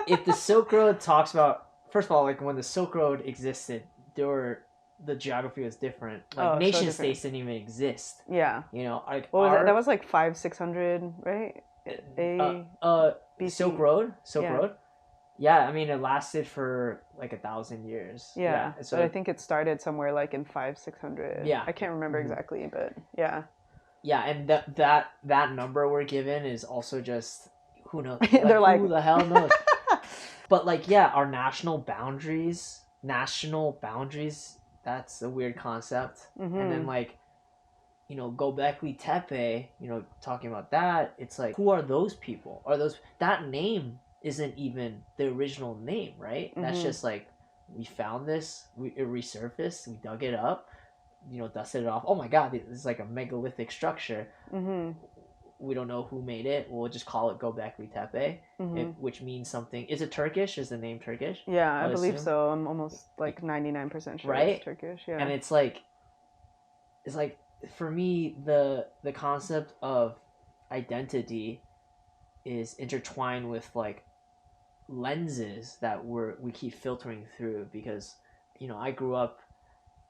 if the Silk Road talks about, first of all, like when the Silk Road existed, the geography was different. Like nation states didn't even exist. Yeah. You know, like what was that? That was like 500-600, right? BC. Silk Road. Yeah, I mean, it lasted for like 1,000 years. Yeah. So but I think it started somewhere like in 500-600. Yeah. I can't remember exactly, but yeah. Yeah, and that number we're given is also just, who knows? Like, They're like, who the hell knows? But like, yeah, our national boundaries, that's a weird concept. And then like, you know, Göbekli Tepe, you know, talking about that, it's like, who are those people? That name isn't even the original name, right? That's just like, we found this, it resurfaced, we dug it up, you know, dusted it off. Oh my god, this is like a megalithic structure. We don't know who made it. We'll just call it Göbekli Tepe, which means something. Is it Turkish? Is the name Turkish? Yeah, I believe so. I'm almost like 99% sure it's Turkish. Yeah. And it's like for me, the concept of identity is intertwined with like lenses that we keep filtering through, because, you know, I grew up,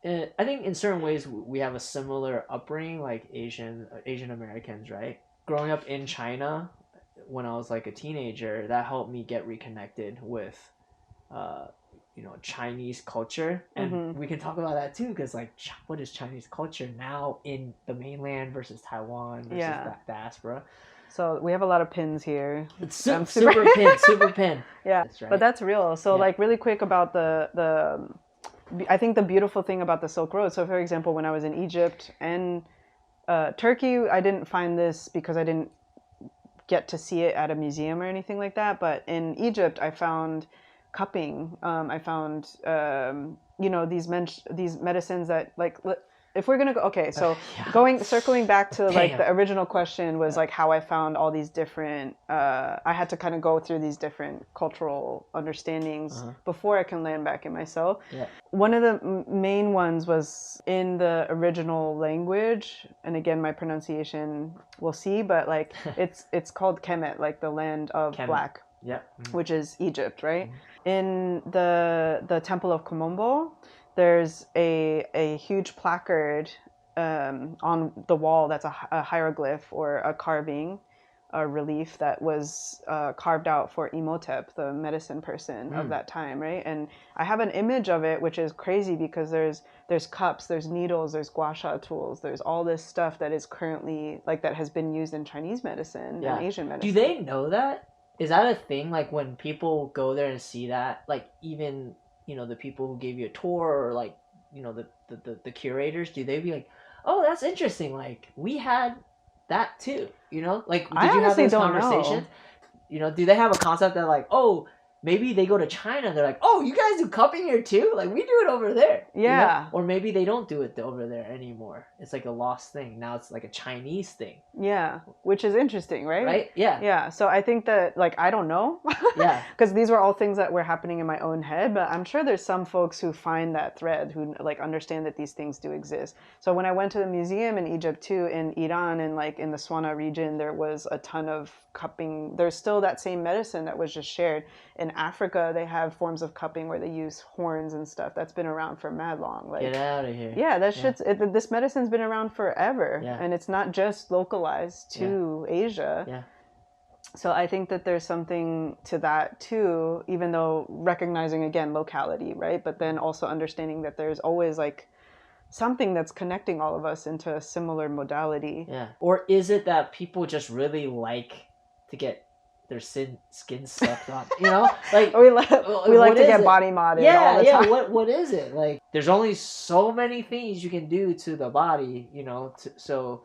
I think in certain ways we have a similar upbringing, like Asian Americans, right? Growing up in China when I was like a teenager, that helped me get reconnected with you know, Chinese culture. And we can talk about that too, because like, what is Chinese culture now in the mainland versus Taiwan versus that diaspora? So we have a lot of pins here. It's super pin. Yeah, that's right. But that's real. So like really quick about I think the beautiful thing about the Silk Road. So for example, when I was in Egypt and Turkey, I didn't find this because I didn't get to see it at a museum or anything like that. But in Egypt, I found cupping. I found you know, these medicines that like. If we're gonna go, okay, so circling back to like the original question was like how I found all these different. I had to kind of go through these different cultural understandings before I can land back in myself. Yeah. One of the main ones was in the original language, and again, my pronunciation we'll see, but like it's called Kemet, like the land of black. Yeah. Which is Egypt, right? In the Temple of Komombo, there's a huge placard on the wall that's a hieroglyph or a carving, a relief that was carved out for Imhotep, the medicine person of that time, right? And I have an image of it, which is crazy because there's cups, there's needles, there's gua sha tools, there's all this stuff that is currently, like, that has been used in Chinese medicine and Asian medicine. Do they know that? Is that a thing? Like when people go there and see that, like even, you know, the people who gave you a tour, or like, you know, the curators, do they be like, oh, that's interesting, like we had that too, you know? Like, did you have those conversations? You know, do they have a concept that like, oh, maybe they go to China and they're like, oh, you guys do cupping here too? Like, we do it over there. Yeah. You know? Or maybe they don't do it over there anymore. It's like a lost thing. Now it's like a Chinese thing. Yeah. Which is interesting, right? Right? Yeah. Yeah. So I think that, like, I don't know. Yeah. Because these were all things that were happening in my own head. But I'm sure there's some folks who find that thread, who like understand that these things do exist. So when I went to the museum in Egypt too, in Iran and like in the Swana region, there was a ton of cupping. There's still that same medicine that was just shared. In Africa, they have forms of cupping where they use horns and stuff. That's been around for mad long. Like, get out of here. Yeah, that shit's. This medicine's been around forever, and it's not just localized to Asia. Yeah. So I think that there's something to that too, even though recognizing again locality, right? But then also understanding that there's always like something that's connecting all of us into a similar modality. Yeah. Or is it that people just really like to get their skin sucked on, you know? Like we like to get body modded all the time. What is it? Like, there's only so many things you can do to the body, you know, so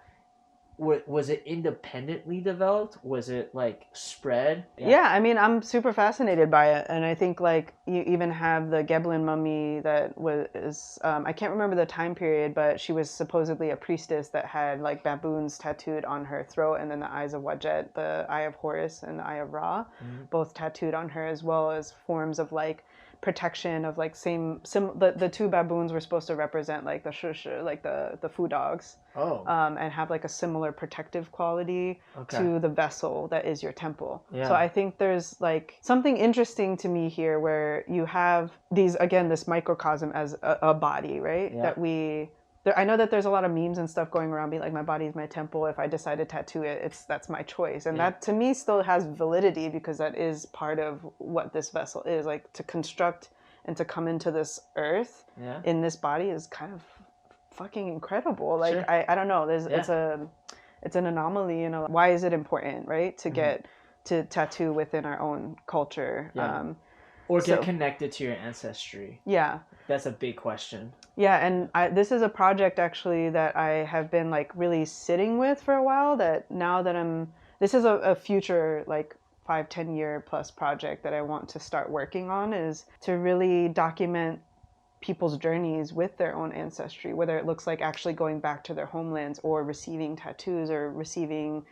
was it independently developed? Was it like spread? Yeah, I mean, I'm super fascinated by it, and I think like you even have the Gebelin mummy that was I can't remember the time period, but she was supposedly a priestess that had like baboons tattooed on her throat, and then the eyes of Wadjet, the eye of Horus, and the eye of Ra, both tattooed on her, as well as forms of like protection of like the two baboons were supposed to represent like the shush, like the food dogs. Oh. And have like a similar protective quality Okay. to the vessel that is your temple. Yeah. So I think there's like something interesting to me here where you have this microcosm as a body, right? Yeah. That I know that there's a lot of memes and stuff going around being like, my body is my temple. If I decide to tattoo it, that's my choice. And that to me still has validity because that is part of what this vessel is. Like to construct and to come into this earth in this body is kind of fucking incredible. Like I don't know. It's an anomaly, you know. Why is it important, right? To get to tattoo within our own culture. Yeah. Or get connected to your ancestry. Yeah. That's a big question. Yeah, and this is a project actually that I have been like really sitting with for a while, that now that this is a future like 5-10 year plus project that I want to start working on, is to really document people's journeys with their own ancestry, whether it looks like actually going back to their homelands or receiving tattoos or receiving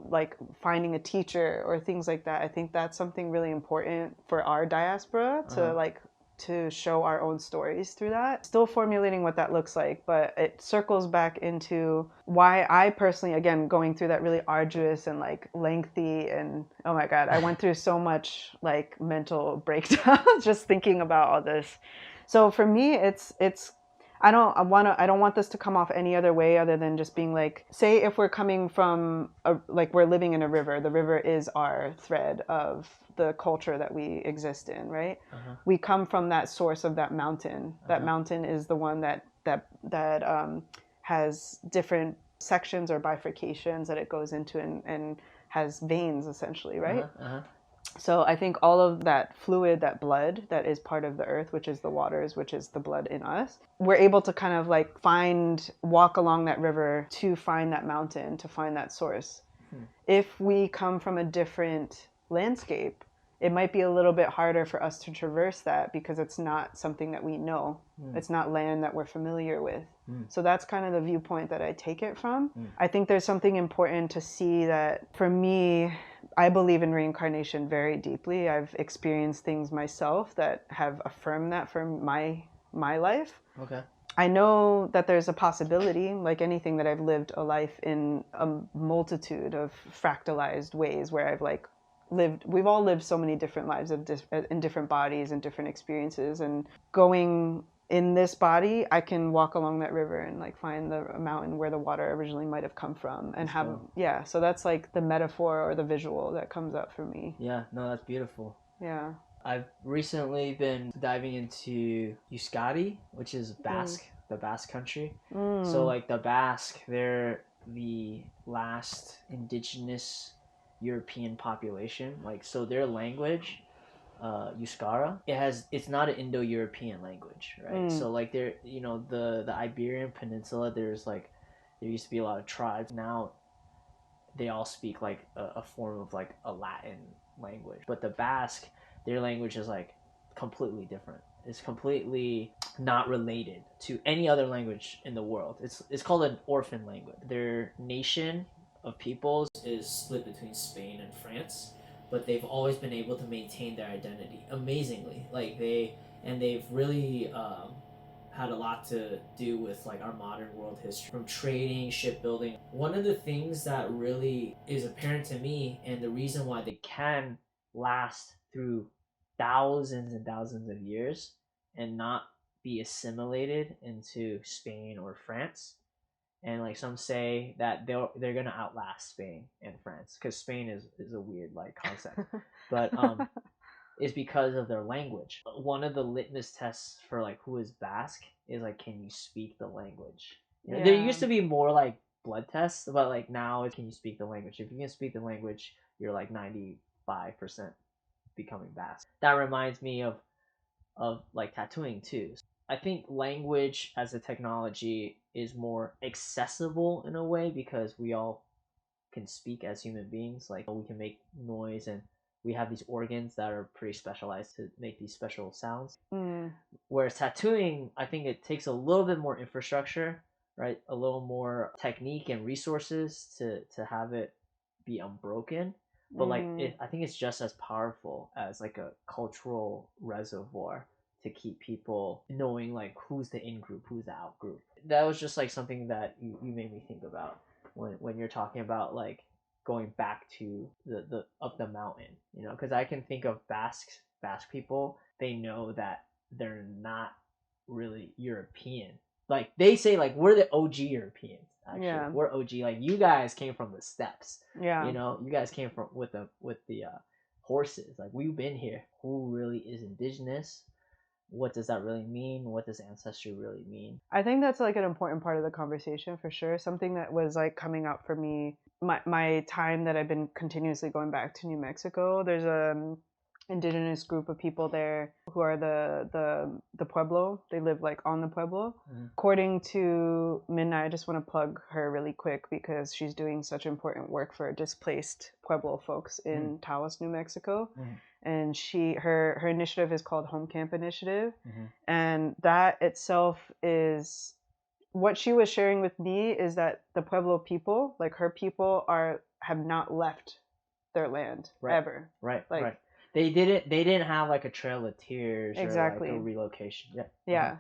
like finding a teacher or things like that. I think that's something really important for our diaspora to like to show our own stories through that. Still formulating what that looks like, but it circles back into why I personally, again, going through that really arduous and like lengthy, and oh my God, I went through so much like mental breakdown just thinking about all this. So for me, it's I don't want this to come off any other way other than just being like, say if we're coming from like we're living in a river, the river is our thread of the culture that we exist in, right? We come from that source of that mountain. That mountain is the one that has different sections or bifurcations that it goes into and has veins essentially, right? So I think all of that fluid, that blood that is part of the earth, which is the waters, which is the blood in us, we're able to kind of like walk along that river to find that mountain, to find that source. If we come from a different landscape, it might be a little bit harder for us to traverse that because it's not something that we know. It's not land that we're familiar with. So that's kind of the viewpoint that I take it from. I think there's something important to see that for me, I believe in reincarnation very deeply. I've experienced things myself that have affirmed that for my life. Okay. I know that there's a possibility, like anything, that I've lived a life in a multitude of fractalized ways where I've like we've all lived so many different lives in different bodies and different experiences, and going in this body, I can walk along that river and like find the mountain where the water originally might have come from and so that's like the metaphor or the visual that comes up for me. Yeah, no, that's beautiful. Yeah. I've recently been diving into Euskadi, which is Basque, the Basque country. So like the Basque, they're the last indigenous European population. Like, so their language, Euskara, it's not an Indo-European language, right? So like there, you know, the Iberian Peninsula, there used to be a lot of tribes. Now they all speak like a form of like a Latin language, but the Basque, their language is like completely different. It's completely not related to any other language in the world. It's called an orphan language. Their nation of peoples is split between Spain and France, but they've always been able to maintain their identity amazingly. Like they've really had a lot to do with like our modern world history, from trading, shipbuilding. One of the things that really is apparent to me, and the reason why they can last through thousands and thousands of years and not be assimilated into Spain or France, and like some say that they're gonna outlast Spain and France, because Spain is a weird like concept, but is because of their language. One of the litmus tests for like who is Basque is like, can you speak the language? You know, there used to be more like blood tests, but like now it's, can you speak the language? If you can speak the language, you're like 95% becoming Basque. That reminds me of like tattooing too. I think language as a technology is more accessible in a way because we all can speak as human beings. Like we can make noise and we have these organs that are pretty specialized to make these special sounds. Whereas tattooing, I think it takes a little bit more infrastructure, right? A little more technique and resources to have it be unbroken. But like I think it's just as powerful as like a cultural reservoir to keep people knowing like who's the in group, who's the out group. That was just like something that you made me think about when you're talking about like going back to the up the mountain, you know, because I can think of Basque people. They know that they're not really European. Like they say like we're the OG Europeans. Actually, we're OG. Like you guys came from the steppes. You know, you guys came from with the horses. Like we've been here. Who really is indigenous? What does that really mean? What does ancestry really mean? I think that's like an important part of the conversation for sure. Something that was like coming up for me, my time that I've been continuously going back to New Mexico. There's a indigenous group of people there who are the Pueblo. They live like on the Pueblo. According to Minna, I just want to plug her really quick because she's doing such important work for displaced Pueblo folks in Taos, New Mexico. And her initiative is called Home Camp Initiative. And that itself is what she was sharing with me is that the Pueblo people, like her people, have not left their land ever. Like they didn't have like a Trail of Tears or like a relocation.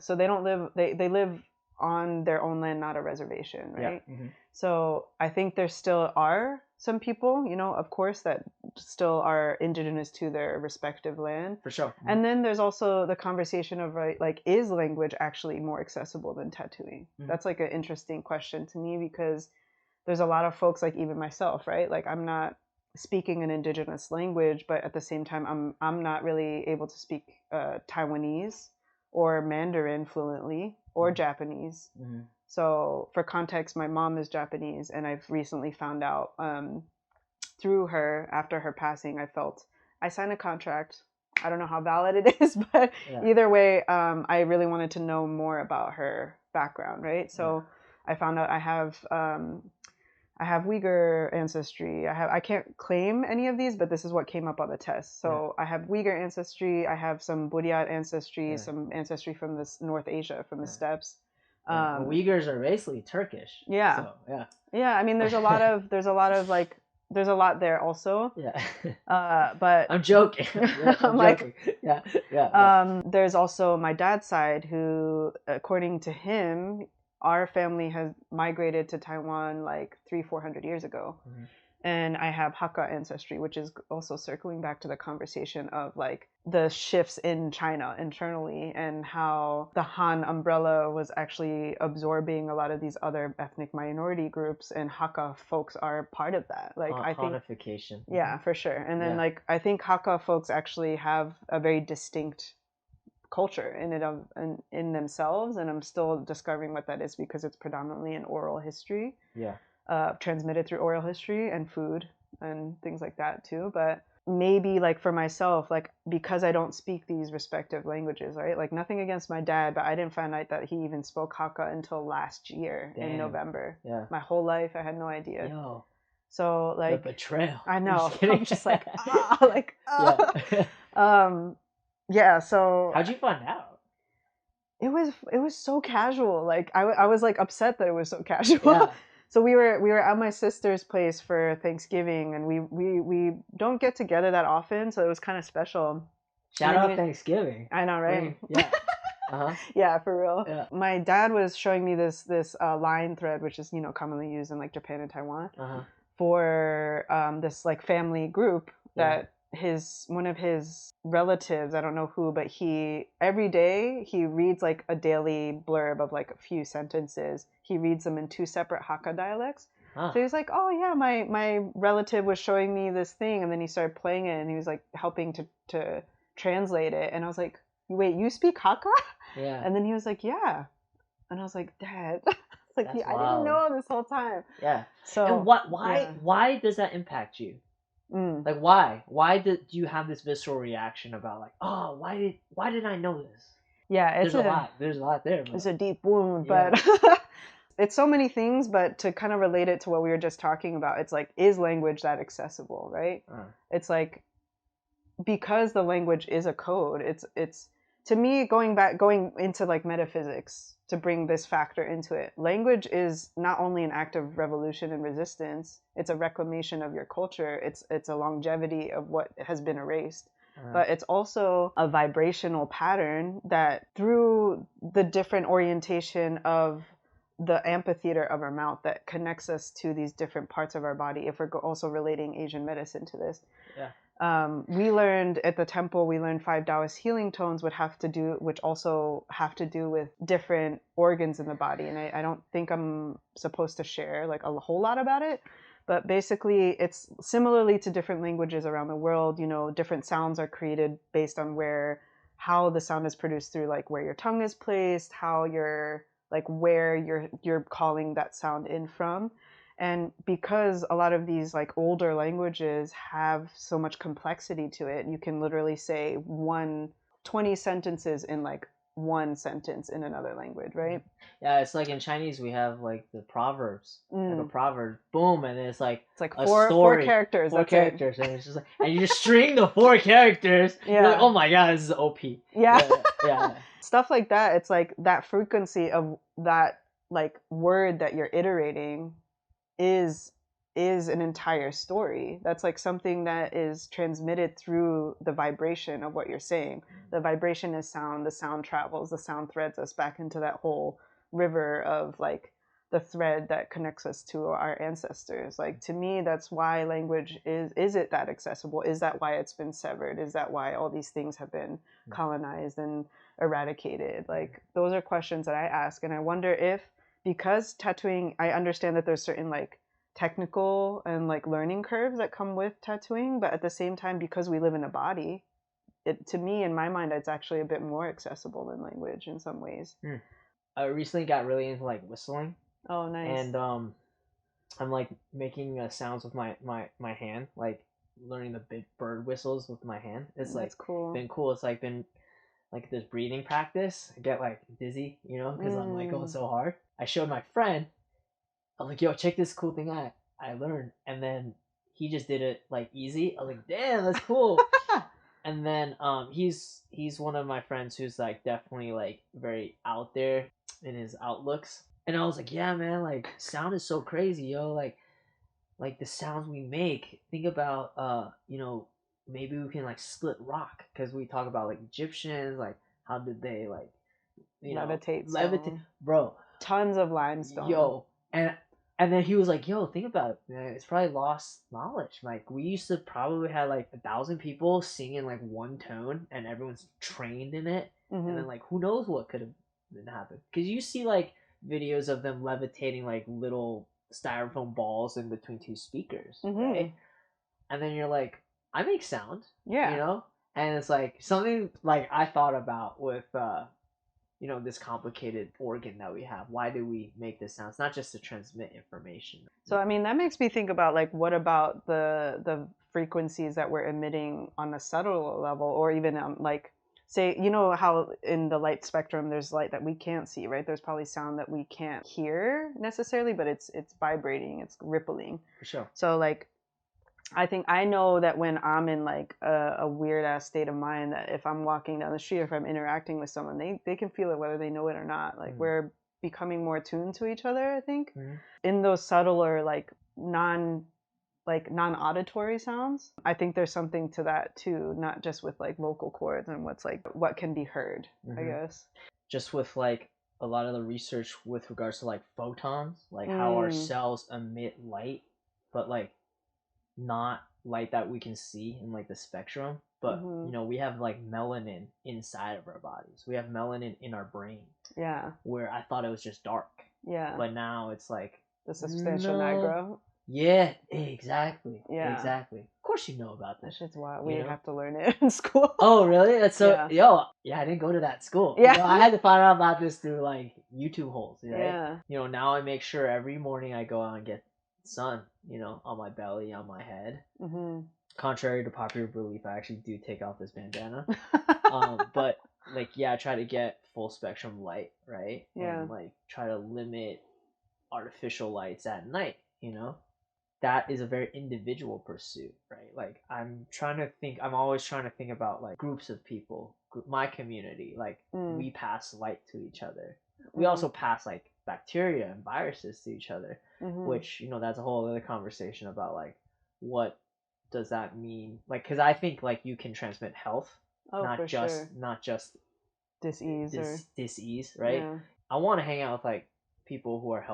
So they don't live they live on their own land, not a reservation, right? So I think there still are some people, you know, of course, that still are indigenous to their respective land. For sure. And then there's also the conversation of, right, like, is language actually more accessible than tattooing? That's like an interesting question to me because there's a lot of folks, like even myself, right? Like I'm not speaking an indigenous language, but at the same time, I'm not really able to speak Taiwanese or Mandarin fluently or Japanese. So for context, my mom is Japanese, and I've recently found out through her, after her passing, I signed a contract. I don't know how valid it is, but either way, I really wanted to know more about her background, right? So I found out I have Uyghur ancestry. I can't claim any of these, but this is what came up on the test. So I have Uyghur ancestry. I have some Buryat ancestry, some ancestry from this North Asia, from the steppes. Uyghurs are basically Turkish. So, I mean, there's a lot of like, there's a lot there also. But I'm joking. I'm joking. There's also my dad's side who, according to him, our family has migrated to Taiwan like 300-400 years ago. And I have Hakka ancestry, which is also circling back to the conversation of like the shifts in China internally and how the Han umbrella was actually absorbing a lot of these other ethnic minority groups, and Hakka folks are part of that. Like I think Hanification. Yeah, for sure. And then like I think Hakka folks actually have a very distinct culture in themselves, and I'm still discovering what that is because it's predominantly an oral history. Transmitted through oral history and food and things like that too. But maybe like for myself, like because I don't speak these respective languages, right? Like nothing against my dad, but I didn't find out that he even spoke Hakka until last year in November. My whole life I had no idea. So like the betrayal. I know. I'm just like so how'd you find out? It was so casual. Like I was like upset that it was so casual. So we were at my sister's place for Thanksgiving, and we don't get together that often, so it was kind of special. Shout out Thanksgiving. I know, right? Yeah, for real. My dad was showing me this line thread, which is, you know, commonly used in like Japan and Taiwan for this like family group that one of his relatives, I don't know who, but every day he reads like a daily blurb of like a few sentences. He reads them in 2 separate Hakka dialects. So he was like, oh yeah, my relative was showing me this thing, and then he started playing it, and he was like helping to translate it, and I was like, wait, you speak Hakka? And then he was like, yeah. And I was like, Dad, like I didn't know this whole time. So and why does that impact you? Like why do you have this visceral reaction about like, oh, why did I know this? Yeah, there's a lot there. But... It's a deep wound, Yeah. but it's so many things. But to kind of relate it to what we were just talking about, it's like, is language that accessible, right? It's like, because the language is a code, it's to me, going into like metaphysics to bring this factor into it. Language is not only an act of revolution and resistance, it's a reclamation of your culture. It's a longevity of what has been erased. But it's also a vibrational pattern that, through the different orientation of the amphitheater of our mouth, that connects us to these different parts of our body. If we're also relating Asian medicine to this, we learned at the temple, we learned 5 Taoist healing tones, which also have to do with different organs in the body. And I don't think I'm supposed to share like a whole lot about it. But basically, it's similarly to different languages around the world. You know, different sounds are created based on how the sound is produced, through like where your tongue is placed, how you're like where you're calling that sound in from. And because a lot of these like older languages have so much complexity to it, you can literally say 20 sentences in like one sentence in another language, right? Yeah, it's like in Chinese we have like the proverbs, like a proverb, boom, and then it's like a four story, characters, and it's just like, and you just string the 4 characters. You're like, oh my god, this is OP. Yeah. Stuff like that. It's like that frequency of that like word that you're iterating is an entire story. That's like something that is transmitted through the vibration of what you're saying. The vibration is sound, the sound travels, the sound threads us back into that whole river of like the thread that connects us to our ancestors. Like, to me, that's why language is it that accessible? Is that why it's been severed? Is that why all these things have been colonized and eradicated? Like, those are questions that I ask. And I wonder if, because tattooing, I understand that there's certain like technical and like learning curves that come with tattooing, but at the same time, because we live in a body, to me, in my mind, it's actually a bit more accessible than language in some ways. I recently got really into like whistling. Oh, nice. And I'm like making sounds with my hand, like learning the big bird whistles with my hand. It's like cool. Been cool. It's like been like this breathing practice. I get like dizzy, you know, because I'm like going so hard. I showed my friend. I was like, yo, check this cool thing I learned. And then he just did it like easy. I was like, damn, that's cool. And then he's one of my friends who's like definitely like very out there in his outlooks. And I was like, yeah, man, like sound is so crazy, yo. Like the sounds we make. Think about you know, maybe we can like split rock, because we talk about like Egyptians, like how did they like, you know, levitate, bro. Tons of limestone. Yo, and then he was like, yo, think about it, man. It's probably lost knowledge. Like, we used to probably have like 1,000 people singing like one tone, and everyone's trained in it. And then like, who knows what could have been happened? Because you see like videos of them levitating like little styrofoam balls in between 2 speakers, right? And then you're like, I make sound, you know? And it's like something like I thought about with you know, this complicated organ that we have. Why do we make this sound? It's not just to transmit information. So I mean, that makes me think about like, what about the frequencies that we're emitting on a subtle level, or even like, say, you know how in the light spectrum there's light that we can't see, right? There's probably sound that we can't hear necessarily, but it's vibrating, it's rippling. For sure. So like, I know that when I'm in like a weird ass state of mind, that if I'm walking down the street or if I'm interacting with someone, they can feel it whether they know it or not. Like, we're becoming more attuned to each other, I think. In those subtler like non-auditory sounds, I think there's something to that too, not just with like vocal cords and what can be heard, I guess. Just with like a lot of the research with regards to like photons, like how our cells emit light, but like not light that we can see in like the spectrum, but you know, we have like melanin inside of our bodies. We have melanin in our brain. Yeah. Where I thought it was just dark. Yeah. But now it's like the substantial nigro. Yeah, exactly. Yeah. Exactly. Of course you know about this. That shit's wild. We didn't have to learn it in school. Oh, really? That's so yeah, I didn't go to that school. Yeah. You know, I had to find out about this through like YouTube holes, right? Yeah. You know, now I make sure every morning I go out and get sun, you know, on my belly, on my head. Contrary to popular belief, I actually do take off this bandana. But like try to get full spectrum light, right? And like try to limit artificial lights at night, that is a very individual pursuit, right? Like I'm always trying to think about like groups of people, my community, like we pass light to each other. We also pass like bacteria and viruses to each other, which, that's a whole other conversation about like what does that mean? Like, because I think like you can transmit health, not just disease, right? Yeah. I want to hang out with like people who are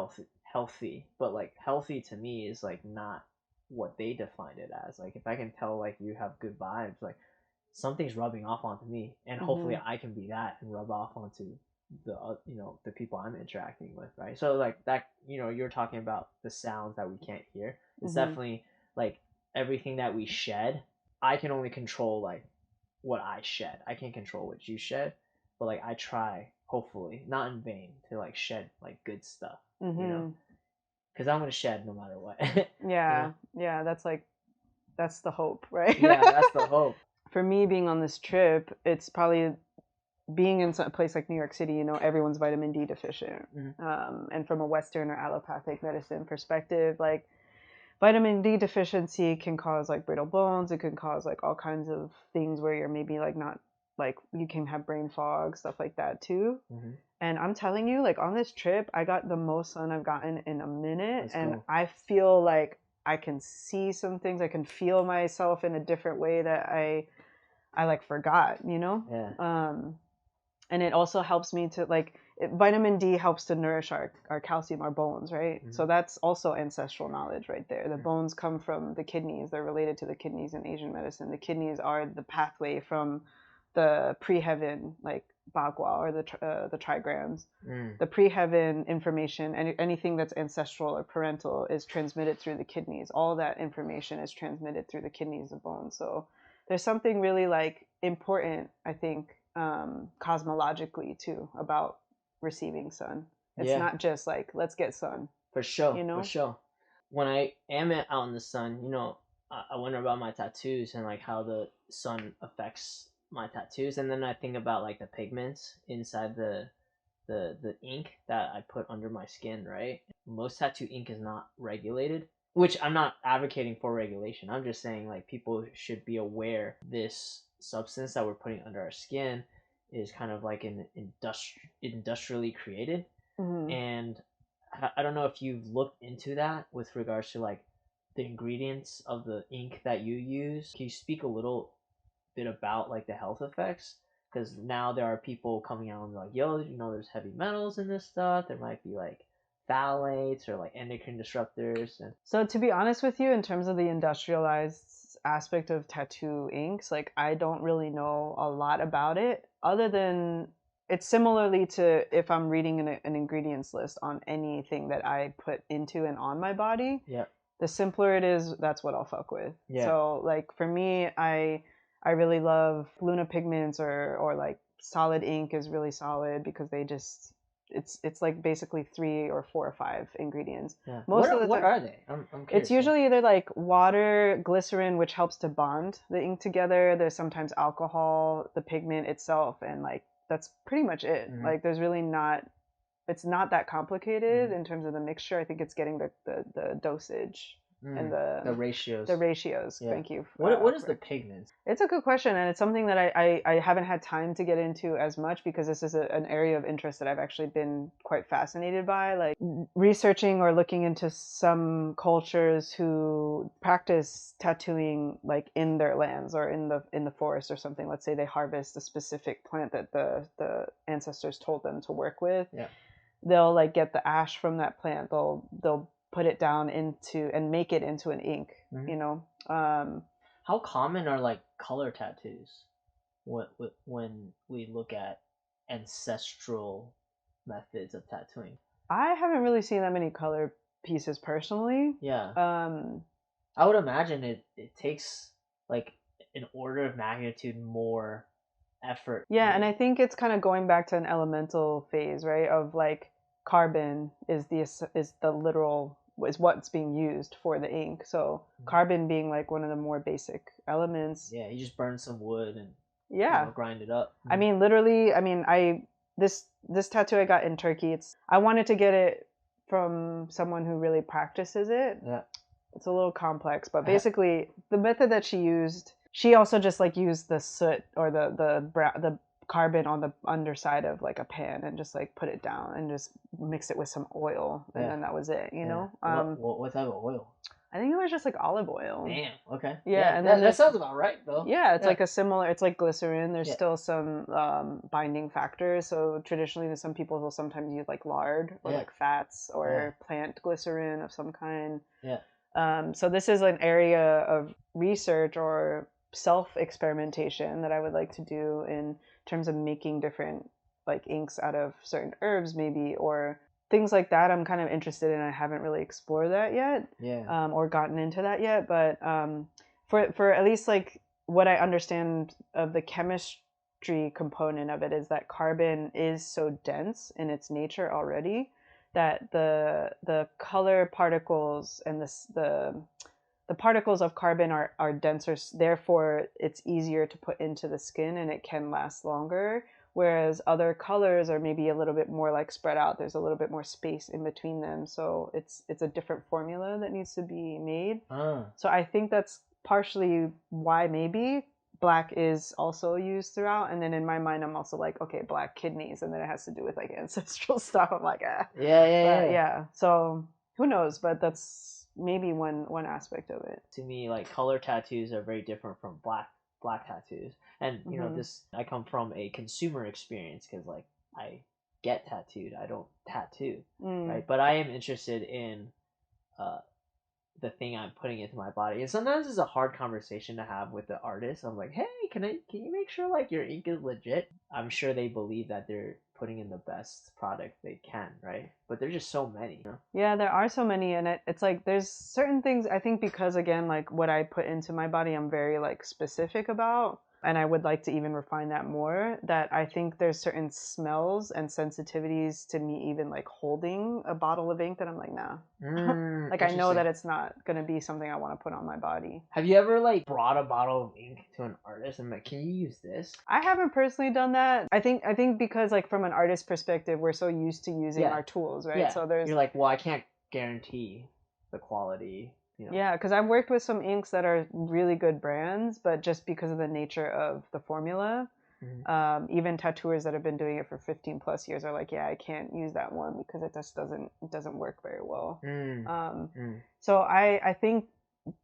healthy, but like healthy to me is like not what they define it as. Like if I can tell like you have good vibes, like something's rubbing off onto me, and hopefully I can be that and rub off onto the the people I'm interacting with, right? So like that, you're talking about the sounds that we can't hear. It's definitely like everything that we shed. I can only control like what I shed. I can't control what you shed, but like I try, hopefully not in vain, to like shed like good stuff, because I'm gonna shed no matter what. Yeah, that's the hope, right? Yeah, that's the hope. For me, being on this trip, it's probably being in a place like New York City. Everyone's vitamin D deficient, and from a Western or allopathic medicine perspective, like vitamin D deficiency can cause like brittle bones. It can cause like all kinds of things where you're maybe like not like, you can have brain fog, stuff like that too. And I'm telling you, like on this trip, I got the most sun I've gotten in a minute. That's and cool. I feel like I can see some things. I can feel myself in a different way that I like forgot, Yeah. And it also helps me to like, vitamin D helps to nourish our calcium, our bones, right? So that's also ancestral knowledge right there. The bones come from the kidneys. They're related to the kidneys in Asian medicine. The kidneys are the pathway from the pre-heaven, like Bagua or the trigrams. The pre-heaven information, and anything that's ancestral or parental is transmitted through the kidneys. All that information is transmitted through the kidneys of bone. So there's something really like important, I think, cosmologically too, about receiving sun. It's not just like, let's get sun. For sure, for sure. When I am out in the sun, I wonder about my tattoos and like how the sun affects my tattoos, and then I think about like the pigments inside the ink that I put under my skin, right? Most tattoo ink is not regulated, which I'm not advocating for regulation. I'm just saying like people should be aware this substance that we're putting under our skin is kind of like an industrially created. And I don't know if you've looked into that with regards to like the ingredients of the ink that you use. Can you speak a little bit about like the health effects? Because now there are people coming out and like, yo, there's heavy metals in this stuff. There might be like phthalates or like endocrine disruptors. And so to be honest with you, in terms of the industrialized aspect of tattoo inks, like I don't really know a lot about it, other than it's similarly to if I'm reading an ingredients list on anything that I put into and on my body. Yeah. The simpler it is, that's what I'll fuck with. Yeah. So like for me, I really love Luna pigments or like solid ink is really solid because they just, it's like basically 3 or 4 or 5 ingredients. Yeah. What are they? I'm curious. It's usually either like water, glycerin, which helps to bond the ink together. There's sometimes alcohol, the pigment itself, and like that's pretty much it. Like there's really not, it's not that complicated in terms of the mixture. I think it's getting the dosage and the ratios. The ratios. Yeah. Thank you. What is the pigment? It's a good question, and it's something that I haven't had time to get into as much because this is an area of interest that I've actually been quite fascinated by, like researching or looking into some cultures who practice tattooing like in their lands or in the forest or something. Let's say they harvest a specific plant that the ancestors told them to work with. Yeah. They'll like get the ash from that plant. They'll put it down into and make it into an ink. How common are like color tattoos when we look at ancestral methods of tattooing? I haven't really seen that many color pieces personally. Yeah. I would imagine it takes like an order of magnitude more effort. Yeah, and I think it's kind of going back to an elemental phase, right? Of like carbon is the literal, is what's being used for the ink. So carbon being like one of the more basic elements. Yeah, you just burn some wood and Yeah. grind it up. I mean, literally, this tattoo I got in Turkey, I wanted to get it from someone who really practices it. Yeah. It's a little complex, but basically the method that she used, she also just like used the soot or the carbon on the underside of like a pan and just like put it down and just mix it with some oil, and then that was it, you know. What type of oil? I think it was just like olive oil. Damn. Okay. Yeah, and then that sounds about right though. Yeah, it's like it's like glycerin. There's Yeah. still some binding factors. So traditionally, some people will sometimes use like lard or like fats or plant glycerin of some kind. Yeah. So this is an area of research or self-experimentation that I would like to do in terms of making different like inks out of certain herbs maybe, or things like that. I'm kind of interested in. I haven't really explored that yet, or gotten into that yet. But for at least like what I understand of the chemistry component of it is that carbon is so dense in its nature already that the color particles and the particles of carbon are denser, therefore it's easier to put into the skin and it can last longer. Whereas other colors are maybe a little bit more like spread out. There's a little bit more space in between them. So it's a different formula that needs to be made. So I think that's partially why maybe black is also used throughout. And then in my mind, I'm also like, okay, black kidneys. And then it has to do with like ancestral stuff. I'm like, yeah. So who knows? But that's maybe one aspect of it. To me, like color tattoos are very different from black tattoos. And you know, I come from a consumer experience because like I get tattooed, I don't tattoo, right? But I am interested in the thing I'm putting into my body, and sometimes it's a hard conversation to have with the artist. I'm like, hey, can you make sure like your ink is legit? I'm sure they believe that they're putting in the best product they can, right? But there's just so many, you know? Yeah, there are so many, and it's like there's certain things, I think, because again, like what I put into my body, I'm very like specific about, and I would like to even refine that more, that I think there's certain smells and sensitivities to me even like holding a bottle of ink that I'm like, nah. Like I know that it's not going to be something I want to put on my body. Have you ever like brought a bottle of ink to an artist and like, can you use this? I haven't personally done that. I think because like from an artist perspective, we're so used to using our tools, right? Yeah. So you're like, well, I can't guarantee the quality. You know? Yeah, because I've worked with some inks that are really good brands, but just because of the nature of the formula, even tattooers that have been doing it for 15 plus years are like, yeah, I can't use that one because it just doesn't work very well. So I think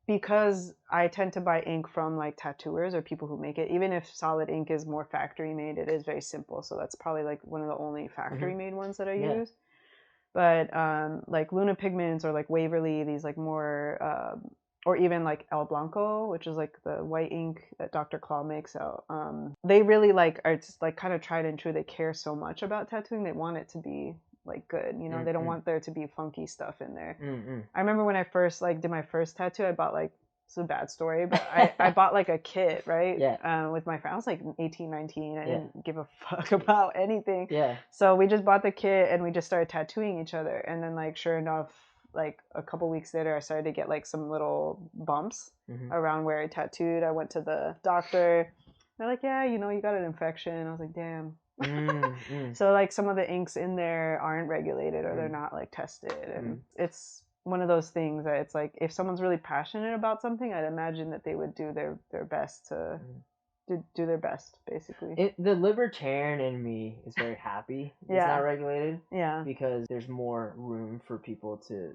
because I tend to buy ink from like tattooers or people who make it, even if solid ink is more factory made, it is very simple. So that's probably like one of the only factory made ones that I use. But like Luna Pigments or like Waverly, these like more, or even like El Blanco, which is like the white ink that Dr. Claw makes out. They really like are just like kind of tried and true. They care so much about tattooing. They want it to be like good, you know. They don't want there to be funky stuff in there. I remember when I first like did my first tattoo, I bought like, it's a bad story, but I bought like a kit, right? With my friend. I was like 18, 19. I didn't give a fuck about anything. So we just bought the kit and we just started tattooing each other. And then like, sure enough, like a couple weeks later, I started to get like some little bumps around where I tattooed. I went to the doctor. They're like, yeah, you know, you got an infection. I was like, damn. So like some of the inks in there aren't regulated or they're not like tested. And it's one of those things that it's like, if someone's really passionate about something, I'd imagine that they would do their best to do their best, basically. The libertarian in me is very happy it's not regulated. Because there's more room for people to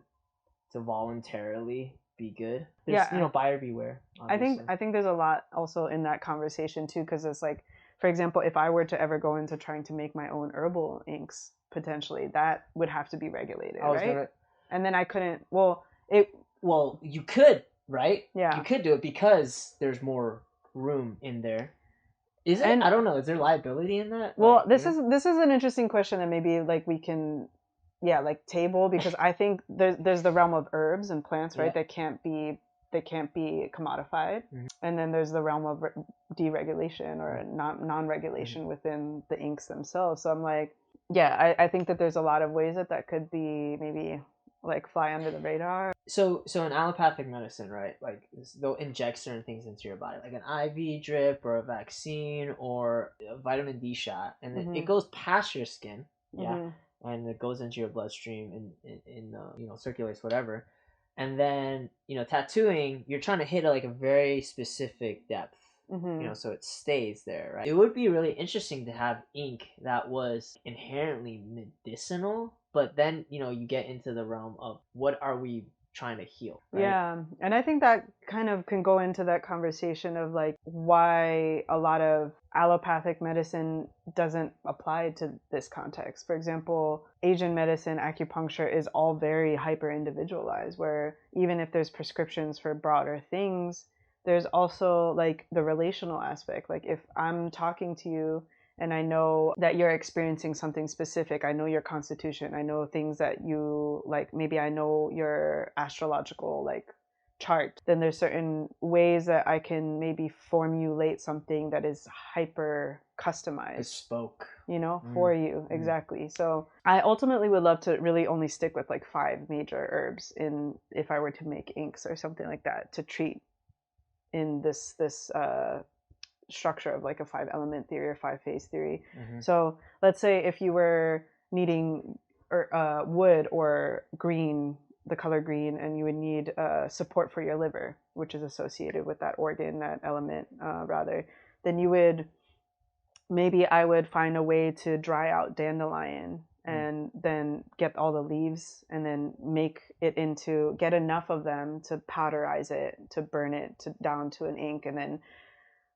voluntarily be good. There's, you know, buyer beware. Obviously. I think there's a lot also in that conversation too, because it's like, for example, if I were to ever go into trying to make my own herbal inks, potentially, that would have to be regulated, right? And then I couldn't. Well, you could, right? Yeah, you could do it because there's more room in there. Is it? I don't know. Is there liability in that? Well, like, this is an interesting question that maybe like we can, like table, because I think there's the realm of herbs and plants, right? That can't be commodified, and then there's the realm of deregulation or non-regulation within the inks themselves. So I'm like, I think that there's a lot of ways that could be maybe like fly under the radar. So in allopathic medicine, right? Like they'll inject certain things into your body, like an IV drip or a vaccine or a vitamin D shot, and it goes past your skin, yeah, and it goes into your bloodstream and circulates whatever, and then tattooing, you're trying to hit like a very specific depth, so it stays there, right? It would be really interesting to have ink that was inherently medicinal, but then you get into the realm of what are we trying to heal, right? Yeah, and I think that kind of can go into that conversation of like why a lot of allopathic medicine doesn't apply to this context. For example, Asian medicine, acupuncture is all very hyper individualized, where even if there's prescriptions for broader things, there's also like the relational aspect. Like if I'm talking to you and I know that you're experiencing something specific, I know your constitution, I know things that you like, maybe I know your astrological like chart, then there's certain ways that I can maybe formulate something that is hyper customized, bespoke, for you. Exactly. So I ultimately would love to really only stick with like 5 major herbs in if I were to make inks or something like that to treat in this structure of like a 5-element theory or 5-phase theory. So let's say if you were needing wood or green, the color green, and you would need support for your liver, which is associated with that organ, that element, rather, then maybe I would find a way to dry out dandelion and then get all the leaves and then get enough of them to powderize it, to burn it down to an ink, and then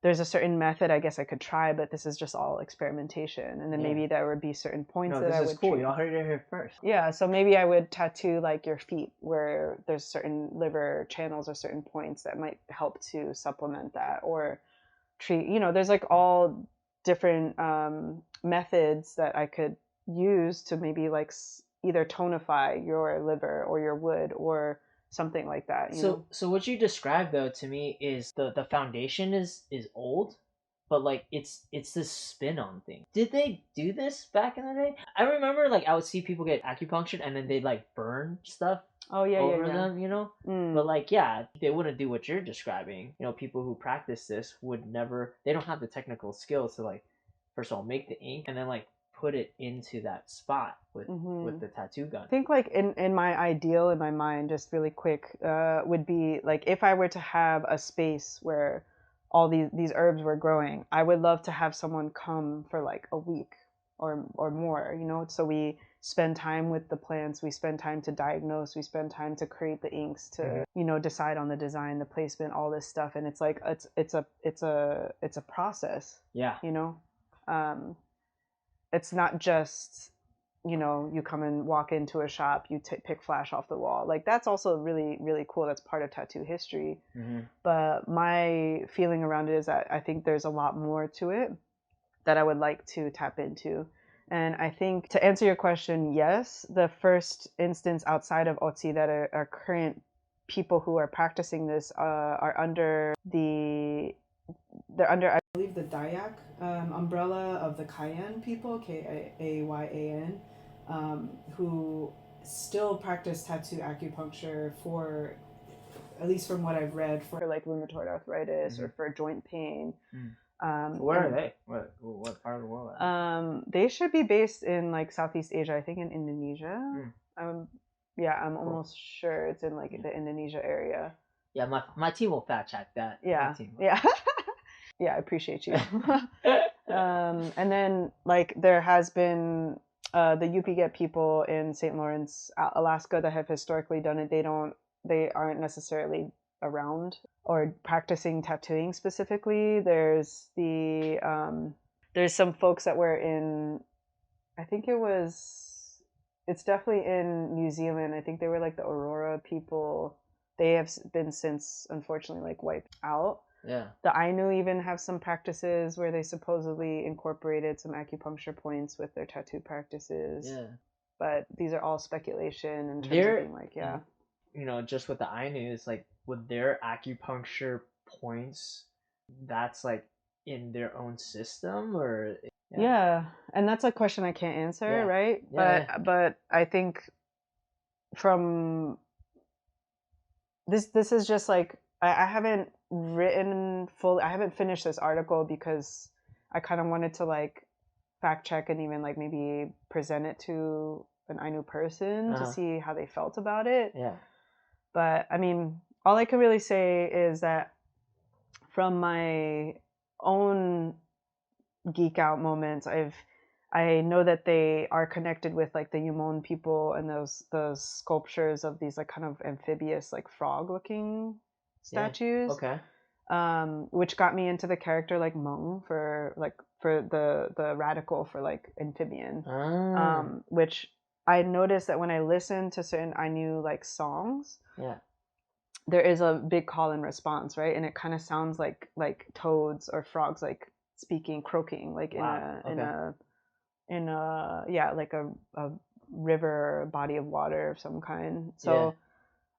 there's a certain method I guess I could try, but this is just all experimentation. And then maybe there would be certain points that I would cool. Y'all heard it here first. Yeah, so maybe I would tattoo like your feet where there's certain liver channels or certain points that might help to supplement that or treat, there's like all different methods that I could use to maybe like either tonify your liver or your wood or something like that. So what you described though to me is the foundation is old, but like it's this spin on thing. Did they do this back in the day? I remember like I would see people get acupunctured and then they'd like burn stuff over them, but like they wouldn't do what you're describing. People who practice this would never, they don't have the technical skills to like first of all make the ink and then like put it into that spot with the tattoo gun. I think like in my ideal, in my mind, just really quick, would be like if I were to have a space where all these herbs were growing, I would love to have someone come for like a week or more, so we spend time with the plants, we spend time to diagnose, we spend time to create the inks, to decide on the design, the placement, all this stuff. And it's like it's a process. It's not just you come and walk into a shop, you pick flash off the wall. Like that's also really, really cool. That's part of tattoo history. But my feeling around it is that I think there's a lot more to it that I would like to tap into. And I think to answer your question, yes, the first instance outside of Otzi that are current people who are practicing this are under I believe the Dayak umbrella of the Kayan people, Kayan, who still practice tattoo acupuncture for, at least from what I've read, for like rheumatoid arthritis or for joint pain. Where are they? What part of the world? They should be based in like Southeast Asia. I think in Indonesia. I'm almost sure it's in like the Indonesia area. Yeah, my team will fact check that. Yeah. Yeah, I appreciate you. And then like there has been the Yup'ik people in St. Lawrence, Alaska, that have historically done it. They aren't necessarily around or practicing tattooing specifically. There's some folks that were in, I think it's definitely in New Zealand. I think they were like the Aurora people. They have been since unfortunately like wiped out. Yeah. The Ainu even have some practices where they supposedly incorporated some acupuncture points with their tattoo practices. Yeah. But these are all speculation in terms of being like, just with the Ainus, like with their acupuncture points, that's like in their own system or and that's a question I can't answer, right? But I think from this is just like I haven't written full. I haven't finished this article because I kind of wanted to like fact check and even like maybe present it to an Ainu person to see how they felt about it. Yeah. But I mean, all I can really say is that from my own geek out moments, I know that they are connected with like the Yumon people and those sculptures of these like kind of amphibious like frog looking statues. Okay. Which got me into the character like Mung for the radical for like amphibian. Which I noticed that when I listen to certain Ainu like songs, there is a big call and response, right? And it kind of sounds like toads or frogs like speaking, croaking, like in a like a river body of water of some kind. So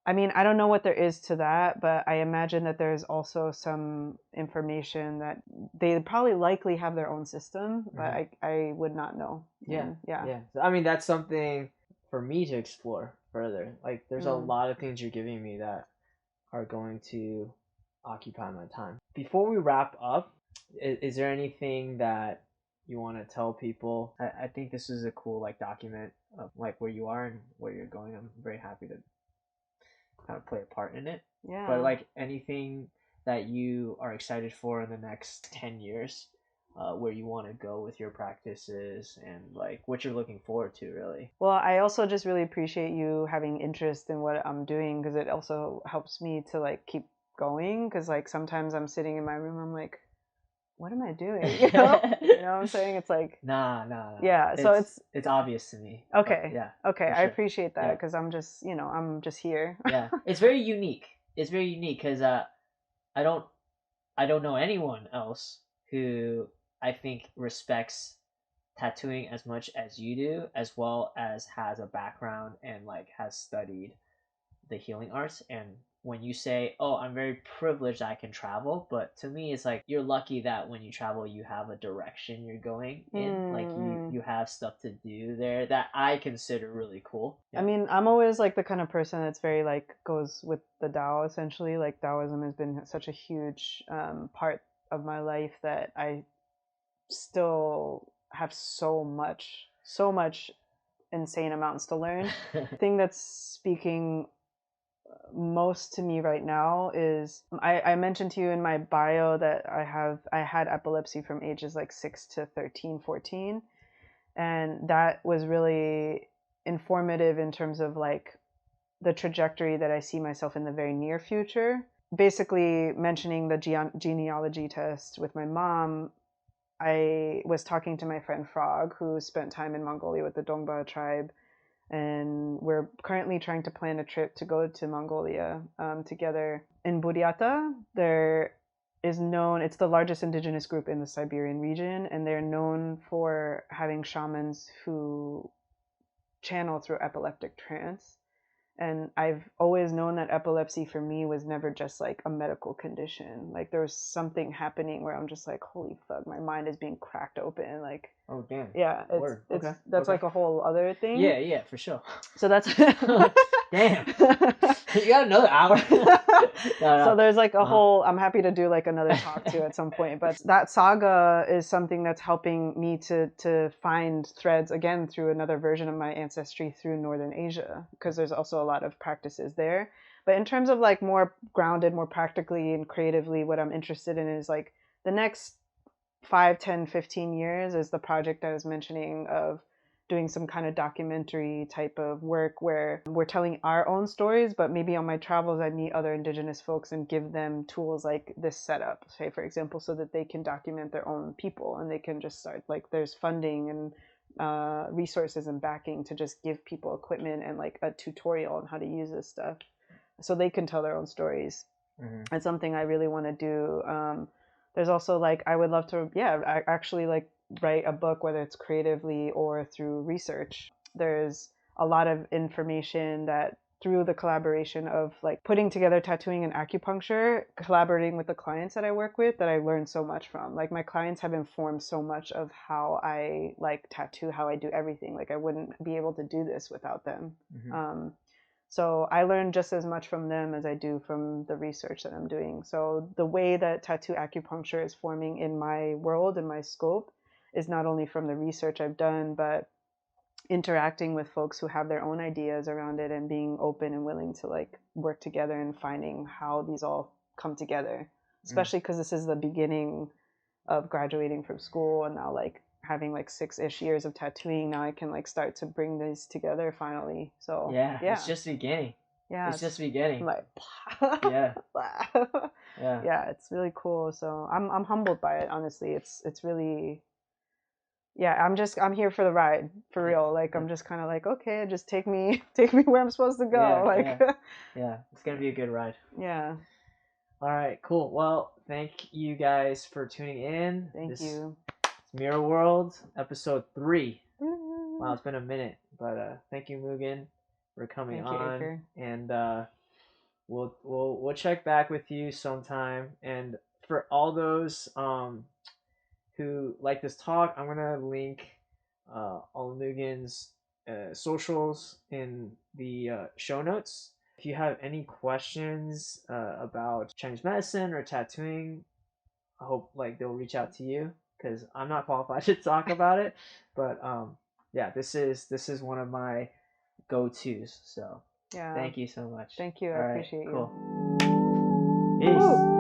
I mean, I don't know what there is to that, but I imagine that there's also some information that they probably likely have their own system, but I would not know. Yeah. I mean, that's something for me to explore further. Like, there's a lot of things you're giving me that are going to occupy my time. Before we wrap up, is there anything that you want to tell people? I think this is a cool like document of like where you are and where you're going. I'm very happy to kind of play a part in it. Yeah. But like anything that you are excited for in the next 10 years, where you want to go with your practices and like what you're looking forward to, really. Well, I also just really appreciate you having interest in what I'm doing, because it also helps me to like keep going, because like sometimes I'm sitting in my room, I'm like, what am I doing? You know what I'm saying? It's like nah. Yeah, so it's obvious to me. Okay. Yeah. Okay, sure. I appreciate that, because I'm just here. Yeah, it's very unique. It's very unique because I don't know anyone else who I think respects tattooing as much as you do, as well as has a background and like has studied the healing arts. And when you say, oh, I'm very privileged I can travel, but to me it's like you're lucky that when you travel you have a direction you're going in. Like you have stuff to do there that I consider really cool. I mean, I'm always like the kind of person that's very like goes with the Tao, essentially. Like Taoism has been such a huge part of my life that I still have so much insane amounts to learn. The thing that's speaking most to me right now is I mentioned to you in my bio that I had epilepsy from ages like 6 to 13, 14, and that was really informative in terms of like the trajectory that I see myself in the very near future. Basically, mentioning the genealogy test with my mom, I was talking to my friend Frog, who spent time in Mongolia with the Dongba tribe, and we're currently trying to plan a trip to go to Mongolia together. In Buryata, it's the largest indigenous group in the Siberian region, and they're known for having shamans who channel through epileptic trance. And I've always known that epilepsy for me was never just like a medical condition. Like there was something happening where I'm just like, holy fuck, my mind is being cracked open. Like, oh damn. Yeah, that's like a whole other thing. Yeah, for sure. So that's damn. You got another hour. No. So there's like a whole. I'm happy to do like another talk to at some point. But that saga is something that's helping me to find threads again through another version of my ancestry through Northern Asia, because there's also a lot of practices there. But in terms of like more grounded, more practically and creatively, what I'm interested in is like the next 5, 10, 15 years is the project I was mentioning of doing some kind of documentary type of work where we're telling our own stories, but maybe on my travels I meet other indigenous folks and give them tools like this setup, say for example, so that they can document their own people, and they can just start like there's funding and resources and backing to just give people equipment and like a tutorial on how to use this stuff so they can tell their own stories. It's something I really want to do. There's also like I would love to actually like write a book, whether it's creatively or through research. There's a lot of information that through the collaboration of like putting together tattooing and acupuncture, collaborating with the clients that I work with, that I learned so much from. Like my clients have informed so much of how I like tattoo, how I do everything. Like I wouldn't be able to do this without them. So I learn just as much from them as I do from the research that I'm doing. So the way that tattoo acupuncture is forming in my world, in my scope, is not only from the research I've done, but interacting with folks who have their own ideas around it and being open and willing to like work together and finding how these all come together. Especially because this is the beginning of graduating from school and now like having like 6-ish years of tattooing. Now I can like start to bring these together finally. So yeah. It's just beginning. Yeah, it's just beginning. Like yeah. Yeah, it's really cool. So I'm humbled by it, honestly. It's really, yeah, I'm here for the ride, for real. Like I'm just kind of like, okay, just take me where I'm supposed to go. Yeah, it's gonna be a good ride. Yeah. All right, cool. Well, thank you guys for tuning in. Thank you. It's Mirror World, episode 3. Wow, it's been a minute, but thank you, Mugen, for coming on. Thank you, and we'll check back with you sometime. And for all those who like this talk, I'm gonna link all Mugen's socials in the show notes. If you have any questions about Chinese medicine or tattooing, I hope like they'll reach out to you because I'm not qualified to talk about it. But yeah, this is one of my go-tos. So yeah, thank you so much. Thank you. I appreciate you. Cool. Peace. Woo!